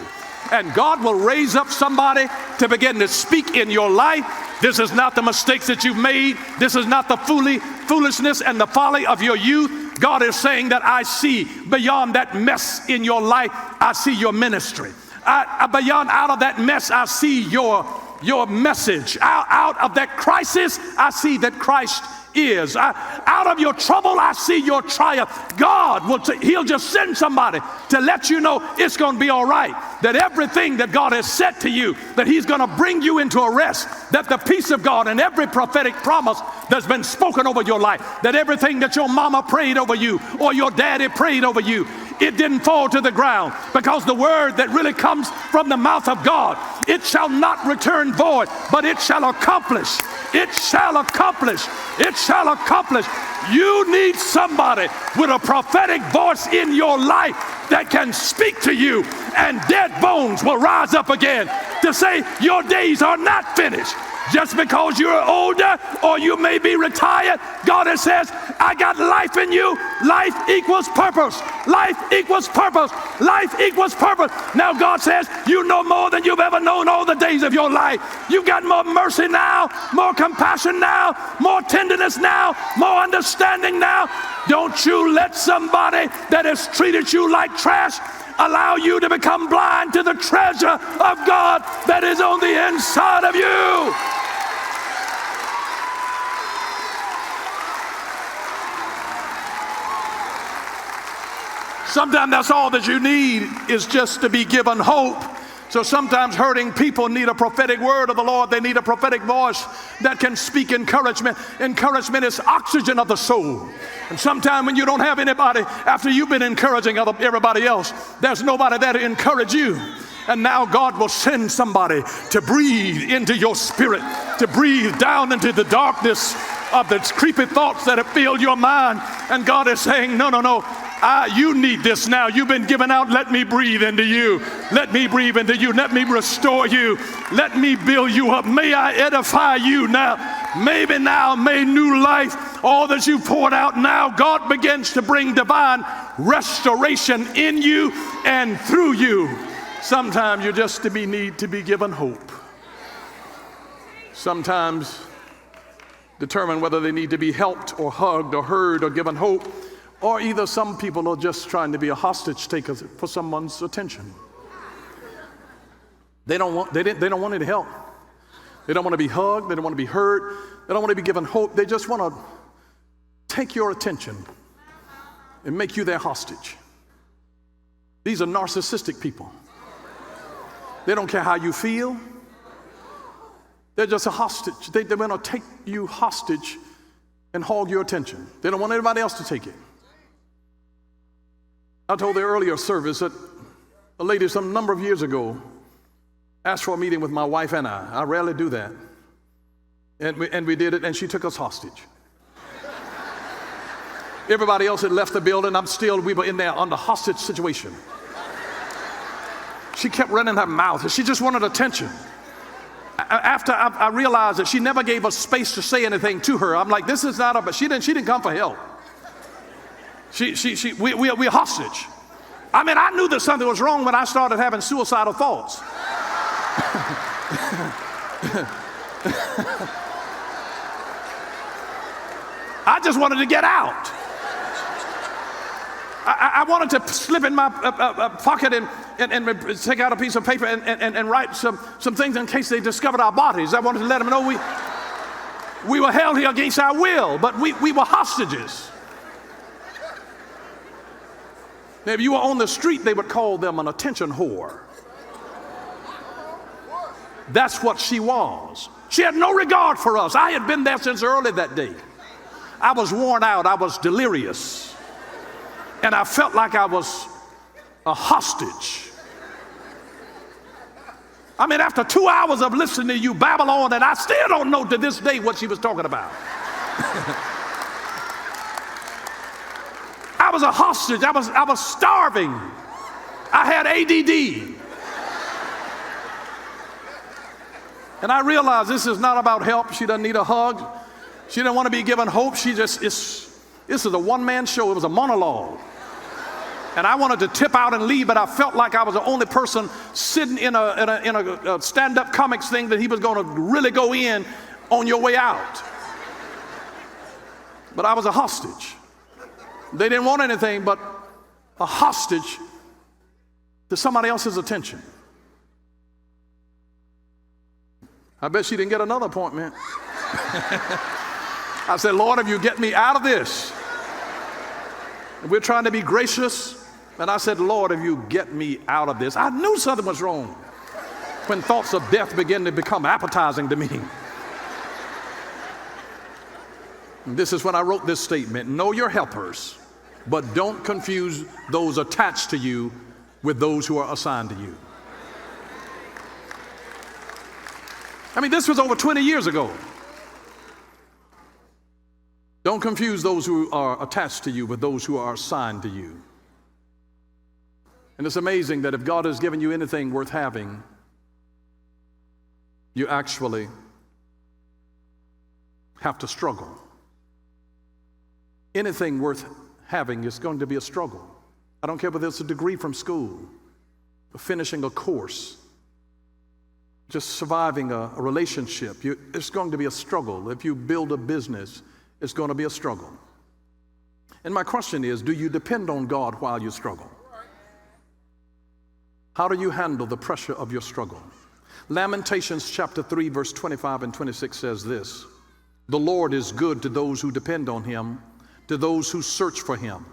[SPEAKER 1] And God will raise up somebody to begin to speak in your life. This is not the mistakes that you've made. This is not the foolishness and the folly of your youth. God is saying that I see beyond that mess in your life, I see your ministry. Beyond out of that mess, I see your your message. Out of that crisis, I see that Christ is. Out of your trouble, I see your triumph. God will, he'll just send somebody to let you know it's going to be all right. That everything that God has said to you, that he's going to bring you into a rest. That the peace of God and every prophetic promise that's been spoken over your life, that everything that your mama prayed over you or your daddy prayed over you, it didn't fall to the ground, because the word that really comes from the mouth of God, it shall not return void, but it shall accomplish. It shall accomplish. It shall accomplish. You need somebody with a prophetic voice in your life that can speak to you, and dead bones will rise up again to say your days are not finished. Just because you're older or you may be retired, God has says, I got life in you. Life equals purpose. Life equals purpose. Life equals purpose. Now God says, you know more than you've ever known all the days of your life. You've got more mercy now, more compassion now, more tenderness now, more understanding now. Don't you let somebody that has treated you like trash allow you to become blind to the treasure of God that is on the inside of you. Sometimes that's all that you need, is just to be given hope. So sometimes hurting people need a prophetic word of the Lord. They need a prophetic voice that can speak encouragement. Encouragement is oxygen of the soul. And sometimes when you don't have anybody, after you've been encouraging everybody else, there's nobody there to encourage you. And now God will send somebody to breathe into your spirit, to breathe down into the darkness of the creepy thoughts that have filled your mind. And God is saying, no, no, no. You need this now. You've been given out. Let me breathe into you. Let me breathe into you. Let me restore you. Let me build you up. May I edify you now. Maybe now, may new life, all that you poured out now, God begins to bring divine restoration in you and through you. Sometimes you just need to be given hope. Sometimes determine whether they need to be helped or hugged or heard or given hope. Or either some people are just trying to be a hostage taker for someone's attention. They don't want any help. They don't want to be hugged. They don't want to be heard. They don't want to be given hope. They just want to take your attention and make you their hostage. These are narcissistic people. They don't care how you feel. They're just a hostage. They want to take you hostage and hog your attention. They don't want anybody else to take it. I told the earlier service that a lady some number of years ago asked for a meeting with my wife and I. I rarely do that. And we did it, and she took us hostage. Everybody else had left the building. We were in there under hostage situation. She kept running her mouth, and she just wanted attention. After I realized that she never gave us space to say anything to her, I'm like, this is not but she didn't come for help. We're hostage. I mean, I knew that something was wrong when I started having suicidal thoughts. I just wanted to get out. I wanted to slip in my pocket and take out a piece of paper and write some things in case they discovered our bodies. I wanted to let them know we were held here against our will, but we were hostages. Now, if you were on the street, they would call them an attention whore. That's what she was. She had no regard for us. I had been there since early that day. I was worn out. I was delirious. And I felt like I was a hostage. I mean, after 2 hours of listening to you babble on, and I still don't know to this day what she was talking about. I was a hostage. I was starving. I had ADD. And I realized this is not about help. She doesn't need a hug. She didn't want to be given hope. This is a one-man show. It was a monologue. And I wanted to tip out and leave, but I felt like I was the only person sitting in a stand-up comics thing that he was going to really go in on your way out. But I was a hostage. They didn't want anything but a hostage to somebody else's attention. I bet she didn't get another appointment. I said, Lord, if you get me out of this. And we're trying to be gracious. And I said, Lord, if you get me out of this. I knew something was wrong when thoughts of death began to become appetizing to me. And this is when I wrote this statement: know your helpers, but don't confuse those attached to you with those who are assigned to you. I mean, this was over 20 years ago. Don't confuse those who are attached to you with those who are assigned to you. And it's amazing that if God has given you anything worth having, you actually have to struggle. Anything worth having is going to be a struggle. I don't care whether it's a degree from school, or finishing a course, just surviving a relationship. It's going to be a struggle. If you build a business, it's going to be a struggle. And my question is, do you depend on God while you struggle? How do you handle the pressure of your struggle? Lamentations chapter 3, verse 25 and 26 says this: the Lord is good to those who depend on him, to those who search for him.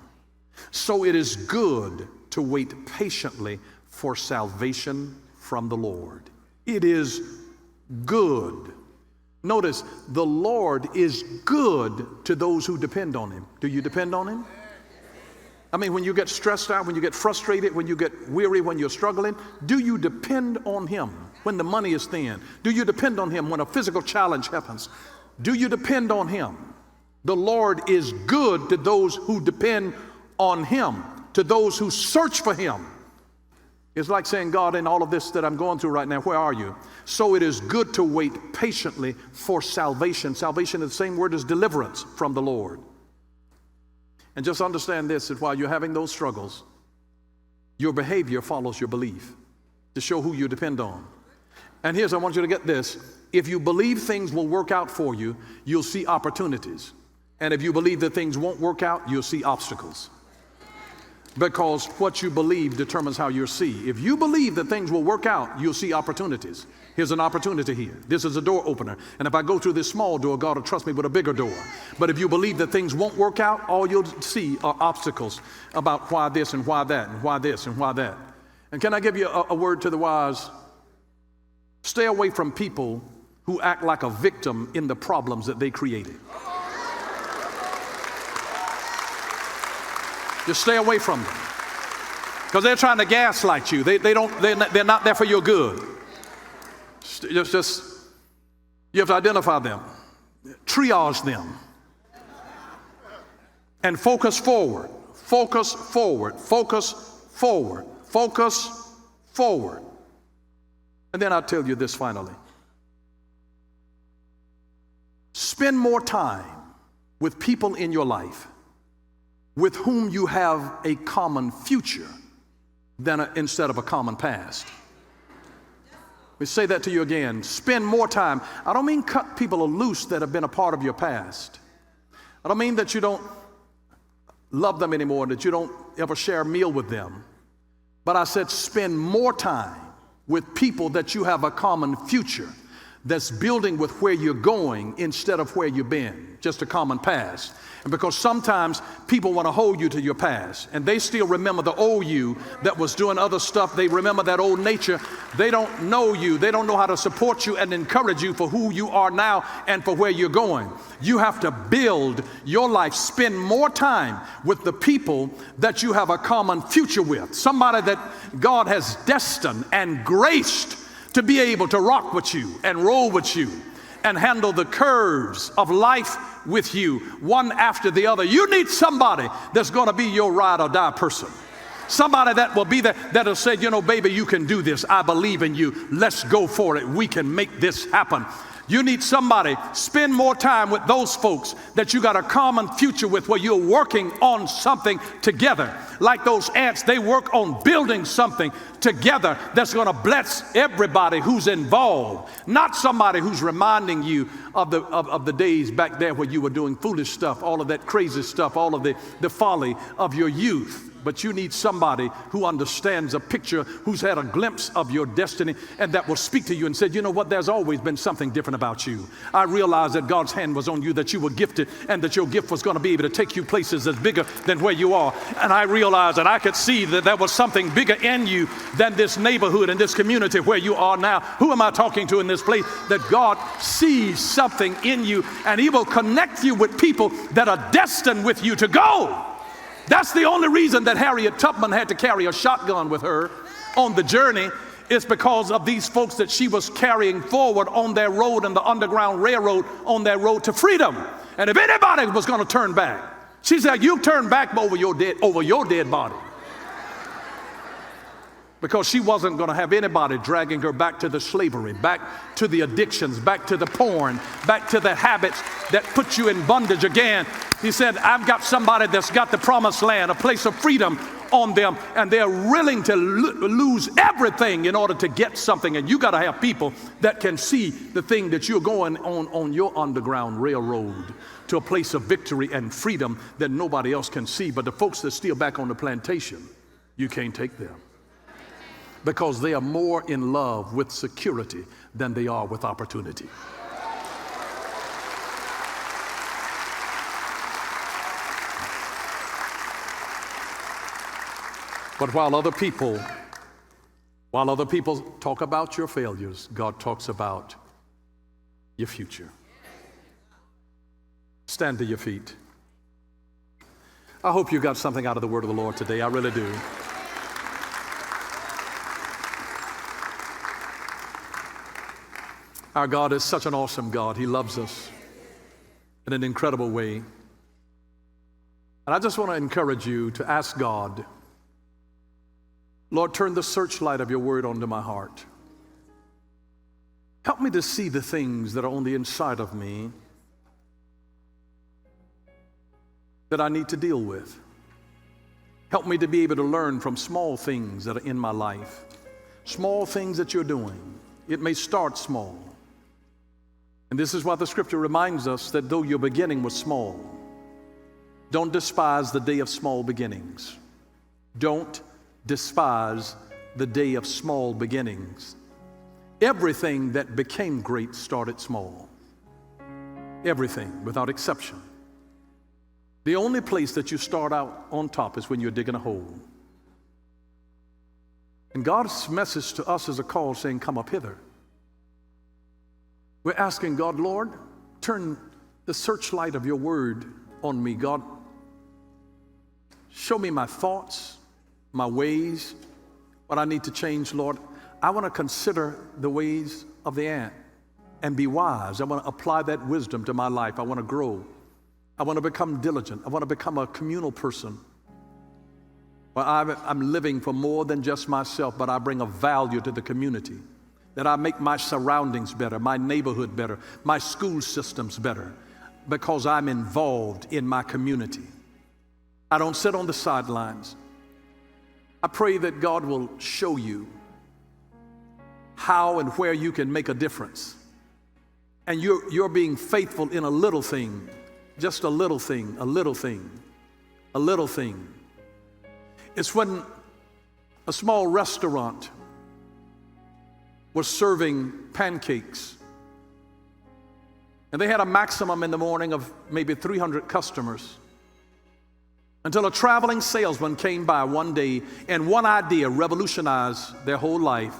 [SPEAKER 1] So it is good to wait patiently for salvation from the Lord. It is good. Notice, the Lord is good to those who depend on him. Do you depend on him? I mean, when you get stressed out, when you get frustrated, when you get weary, when you're struggling, do you depend on him when the money is thin? Do you depend on him when a physical challenge happens? Do you depend on him? The Lord is good to those who depend on him, to those who search for him. It's like saying, God, in all of this that I'm going through right now, where are you? So it is good to wait patiently for salvation. Salvation is the same word as deliverance from the Lord. And just understand this, that while you're having those struggles, your behavior follows your belief to show who you depend on. And I want you to get this: if you believe things will work out for you, you'll see opportunities. And if you believe that things won't work out, you'll see obstacles. Because what you believe determines how you'll see. If you believe that things will work out, you'll see opportunities. Here's an opportunity here. This is a door opener. And if I go through this small door, God will trust me with a bigger door. But if you believe that things won't work out, all you'll see are obstacles about why this and why that and why this and why that. And can I give you a word to the wise? Stay away from people who act like a victim in the problems that they created. Just stay away from them, because they're trying to gaslight you. They're not there for your good. Just you have to identify them, triage them, and focus forward. Focus forward. Focus forward. Focus forward. And then I'll tell you this finally: spend more time with people in your life with whom you have a common future instead of a common past. Let me say that to you again. Spend more time. I don't mean cut people loose that have been a part of your past. I don't mean that you don't love them anymore, that you don't ever share a meal with them. But I said spend more time with people that you have a common future, that's building with where you're going instead of where you've been, just a common past. And because sometimes people want to hold you to your past, and they still remember the old you that was doing other stuff. They remember that old nature. They don't know you. They don't know how to support you and encourage you for who you are now and for where you're going. You have to build your life. Spend more time with the people that you have a common future with. Somebody that God has destined and graced to be able to rock with you and roll with you and handle the curves of life with you, one after the other. You need somebody that's going to be your ride or die person. Somebody that will be there, that'll say, you know, baby, you can do this. I believe in you. Let's go for it. We can make this happen. You need somebody. Spend more time with those folks that you got a common future with, where you're working on something together. Like those ants, they work on building something together that's going to bless everybody who's involved. Not somebody who's reminding you of the days back there where you were doing foolish stuff, all of that crazy stuff, all of the folly of your youth. but you need somebody who understands a picture, who's had a glimpse of your destiny, and that will speak to you and say, you know what, there's always been something different about you. I realized that God's hand was on you, that you were gifted, and that your gift was going to be able to take you places that's bigger than where you are. And I realized that I could see that there was something bigger in you than this neighborhood and this community where you are now. Who am I talking to in this place? That God sees something in you, and he will connect you with people that are destined with you to go. That's the only reason that Harriet Tubman had to carry a shotgun with her on the journey, is because of these folks that she was carrying forward on their road, and the Underground Railroad, on their road to freedom. And if anybody was going to turn back, she said, you turn back over your dead body. Because she wasn't going to have anybody dragging her back to the slavery, back to the addictions, back to the porn, back to the habits that put you in bondage again. He said, I've got somebody that's got the promised land, a place of freedom on them, and they're willing to lose everything in order to get something. And you got to have people that can see the thing that you're going on your Underground Railroad to a place of victory and freedom that nobody else can see. But the folks that still back on the plantation, you can't take them, because they are more in love with security than they are with opportunity. But while other people talk about your failures, God talks about your future. Stand to your feet. I hope you got something out of the word of the Lord today. I really do. Our God is such an awesome God. He loves us in an incredible way. And I just want to encourage you to ask God, Lord, turn the searchlight of your word onto my heart. Help me to see the things that are on the inside of me that I need to deal with. Help me to be able to learn from small things that are in my life, small things that you're doing. It may start small. And this is why the scripture reminds us that though your beginning was small, don't despise the day of small beginnings. Don't despise the day of small beginnings. Everything that became great started small. Everything, without exception. The only place that you start out on top is when you're digging a hole. And God's message to us is a call saying, come up hither. We're asking God, Lord, turn the searchlight of your word on me. God, show me my thoughts, my ways, what I need to change, Lord. I want to consider the ways of the ant and be wise. I want to apply that wisdom to my life. I want to grow. I want to become diligent. I want to become a communal person. Well, I'm living for more than just myself, but I bring a value to the community. That I make my surroundings better, my neighborhood better, my school systems better, because I'm involved in my community. I don't sit on the sidelines. I pray that God will show you how and where you can make a difference. And you're being faithful in a little thing, just a little thing, a little thing, a little thing. It's when a small restaurant was serving pancakes, and they had a maximum in the morning of maybe 300 customers, until a traveling salesman came by one day, and one idea revolutionized their whole life.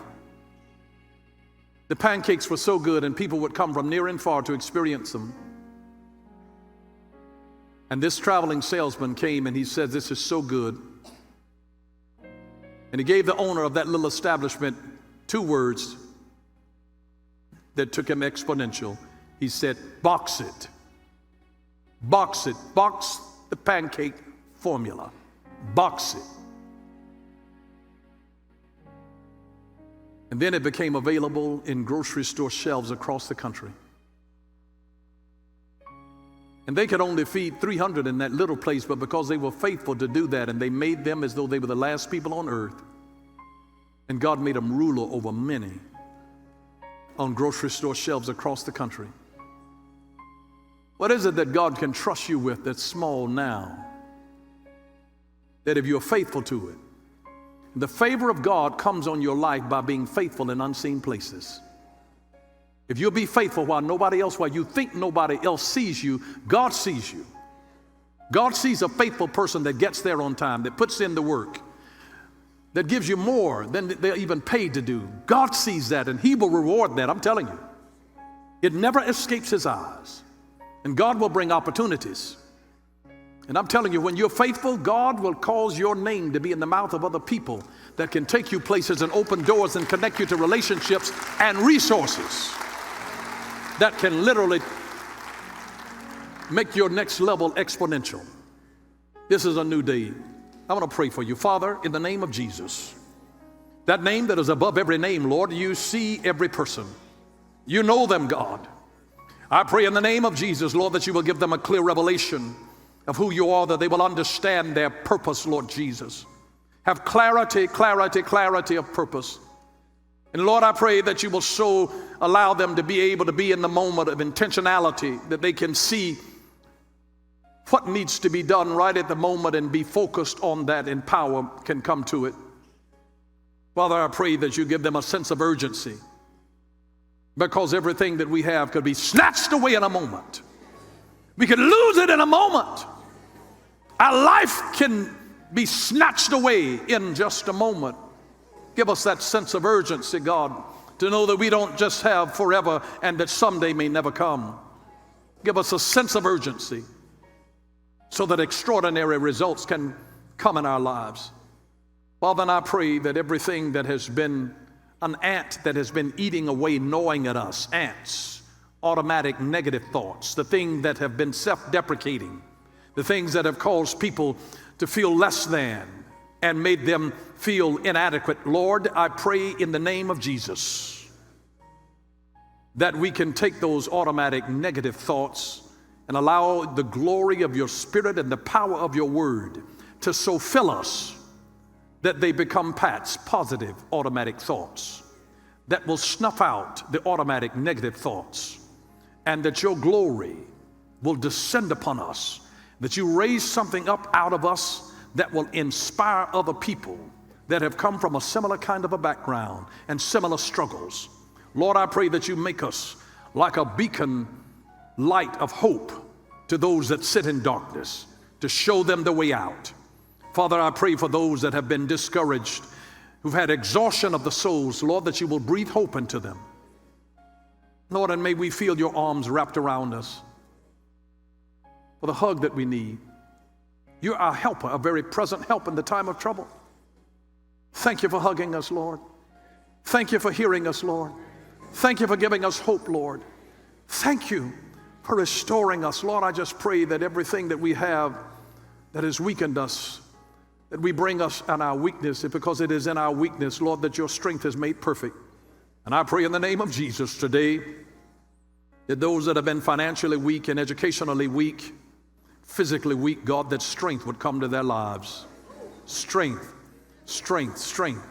[SPEAKER 1] The pancakes were so good, and people would come from near and far to experience them. And this traveling salesman came, and he said, this is so good. And he gave the owner of that little establishment 2 words that took him exponential. He said, box it. Box it. Box the pancake formula. Box it. And then it became available in grocery store shelves across the country. And they could only feed 300 in that little place, but because they were faithful to do that, and they made them as though they were the last people on earth, and God made them ruler over many on grocery store shelves across the country. What is it that God can trust you with that's small now? that if you're faithful to it, the favor of God comes on your life by being faithful in unseen places. If you'll be faithful while you think nobody else sees you, God sees you. God sees a faithful person that gets there on time, that puts in the work, that gives you more than they're even paid to do. God sees that, and He will reward that, I'm telling you. It never escapes His eyes. And God will bring opportunities. And I'm telling you, when you're faithful, God will cause your name to be in the mouth of other people that can take you places and open doors and connect you to relationships and resources that can literally make your next level exponential. This is a new day. I want to pray for you. Father, in the name of Jesus, that name that is above every name, Lord, you see every person. You know them, God. I pray in the name of Jesus, Lord, that you will give them a clear revelation of who you are, that they will understand their purpose, Lord Jesus. Have clarity of purpose. And Lord, I pray that you will so allow them to be able to be in the moment of intentionality, that they can see what needs to be done right at the moment and be focused on that, and power can come to it. Father, I pray that you give them a sense of urgency, because everything that we have could be snatched away in a moment. We could lose it in a moment. Our life can be snatched away in just a moment. Give us that sense of urgency, God, to know that we don't just have forever and that someday may never come. Give us a sense of urgency so that extraordinary results can come in our lives. Father, and I pray that everything that has been an ant that has been eating away, gnawing at us, ants, automatic negative thoughts, the things that have been self-deprecating, the things that have caused people to feel less than and made them feel inadequate. Lord, I pray in the name of Jesus that we can take those automatic negative thoughts and allow the glory of your Spirit and the power of your word to so fill us that they become positive automatic thoughts that will snuff out the automatic negative thoughts, and that your glory will descend upon us, that you raise something up out of us that will inspire other people that have come from a similar kind of a background and similar struggles. Lord, I pray that you make us like a beacon light of hope to those that sit in darkness, to show them the way out. Father, I pray for those that have been discouraged, who've had exhaustion of the souls, Lord, that you will breathe hope into them. Lord, and may we feel your arms wrapped around us for the hug that we need. You're our helper, a very present help in the time of trouble. Thank you for hugging us, Lord. Thank you for hearing us, Lord. Thank you for giving us hope, Lord. Thank you for restoring us. Lord, I just pray that everything that we have that has weakened us, that we bring us on our weakness, because it is in our weakness, Lord, that your strength is made perfect. And I pray in the name of Jesus today that those that have been financially weak and educationally weak, physically weak, God, that strength would come to their lives. Strength, strength, strength.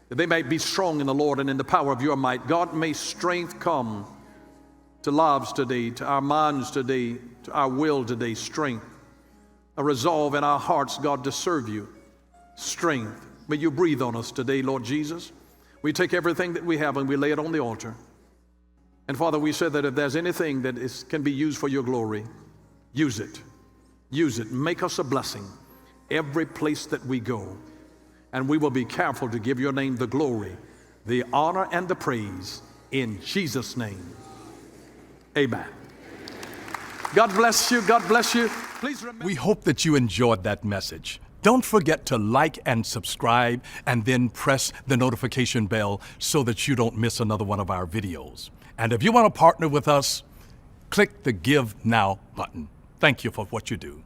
[SPEAKER 1] That they might be strong in the Lord and in the power of your might. God, may strength come to lives today, to our minds today, to our will today. Strength. A resolve in our hearts, God, to serve you. Strength. May you breathe on us today, Lord Jesus. We take everything that we have and we lay it on the altar. And Father, we said that if there's anything that can be used for your glory, use it. Use it. Make us a blessing every place that we go. And we will be careful to give your name the glory, the honor, and the praise in Jesus' name. Amen. God bless you. God bless you. Please remember.
[SPEAKER 5] We hope that you enjoyed that message. Don't forget to like and subscribe, and then press the notification bell so that you don't miss another one of our videos. And if you want to partner with us, click the Give Now button. Thank you for what you do.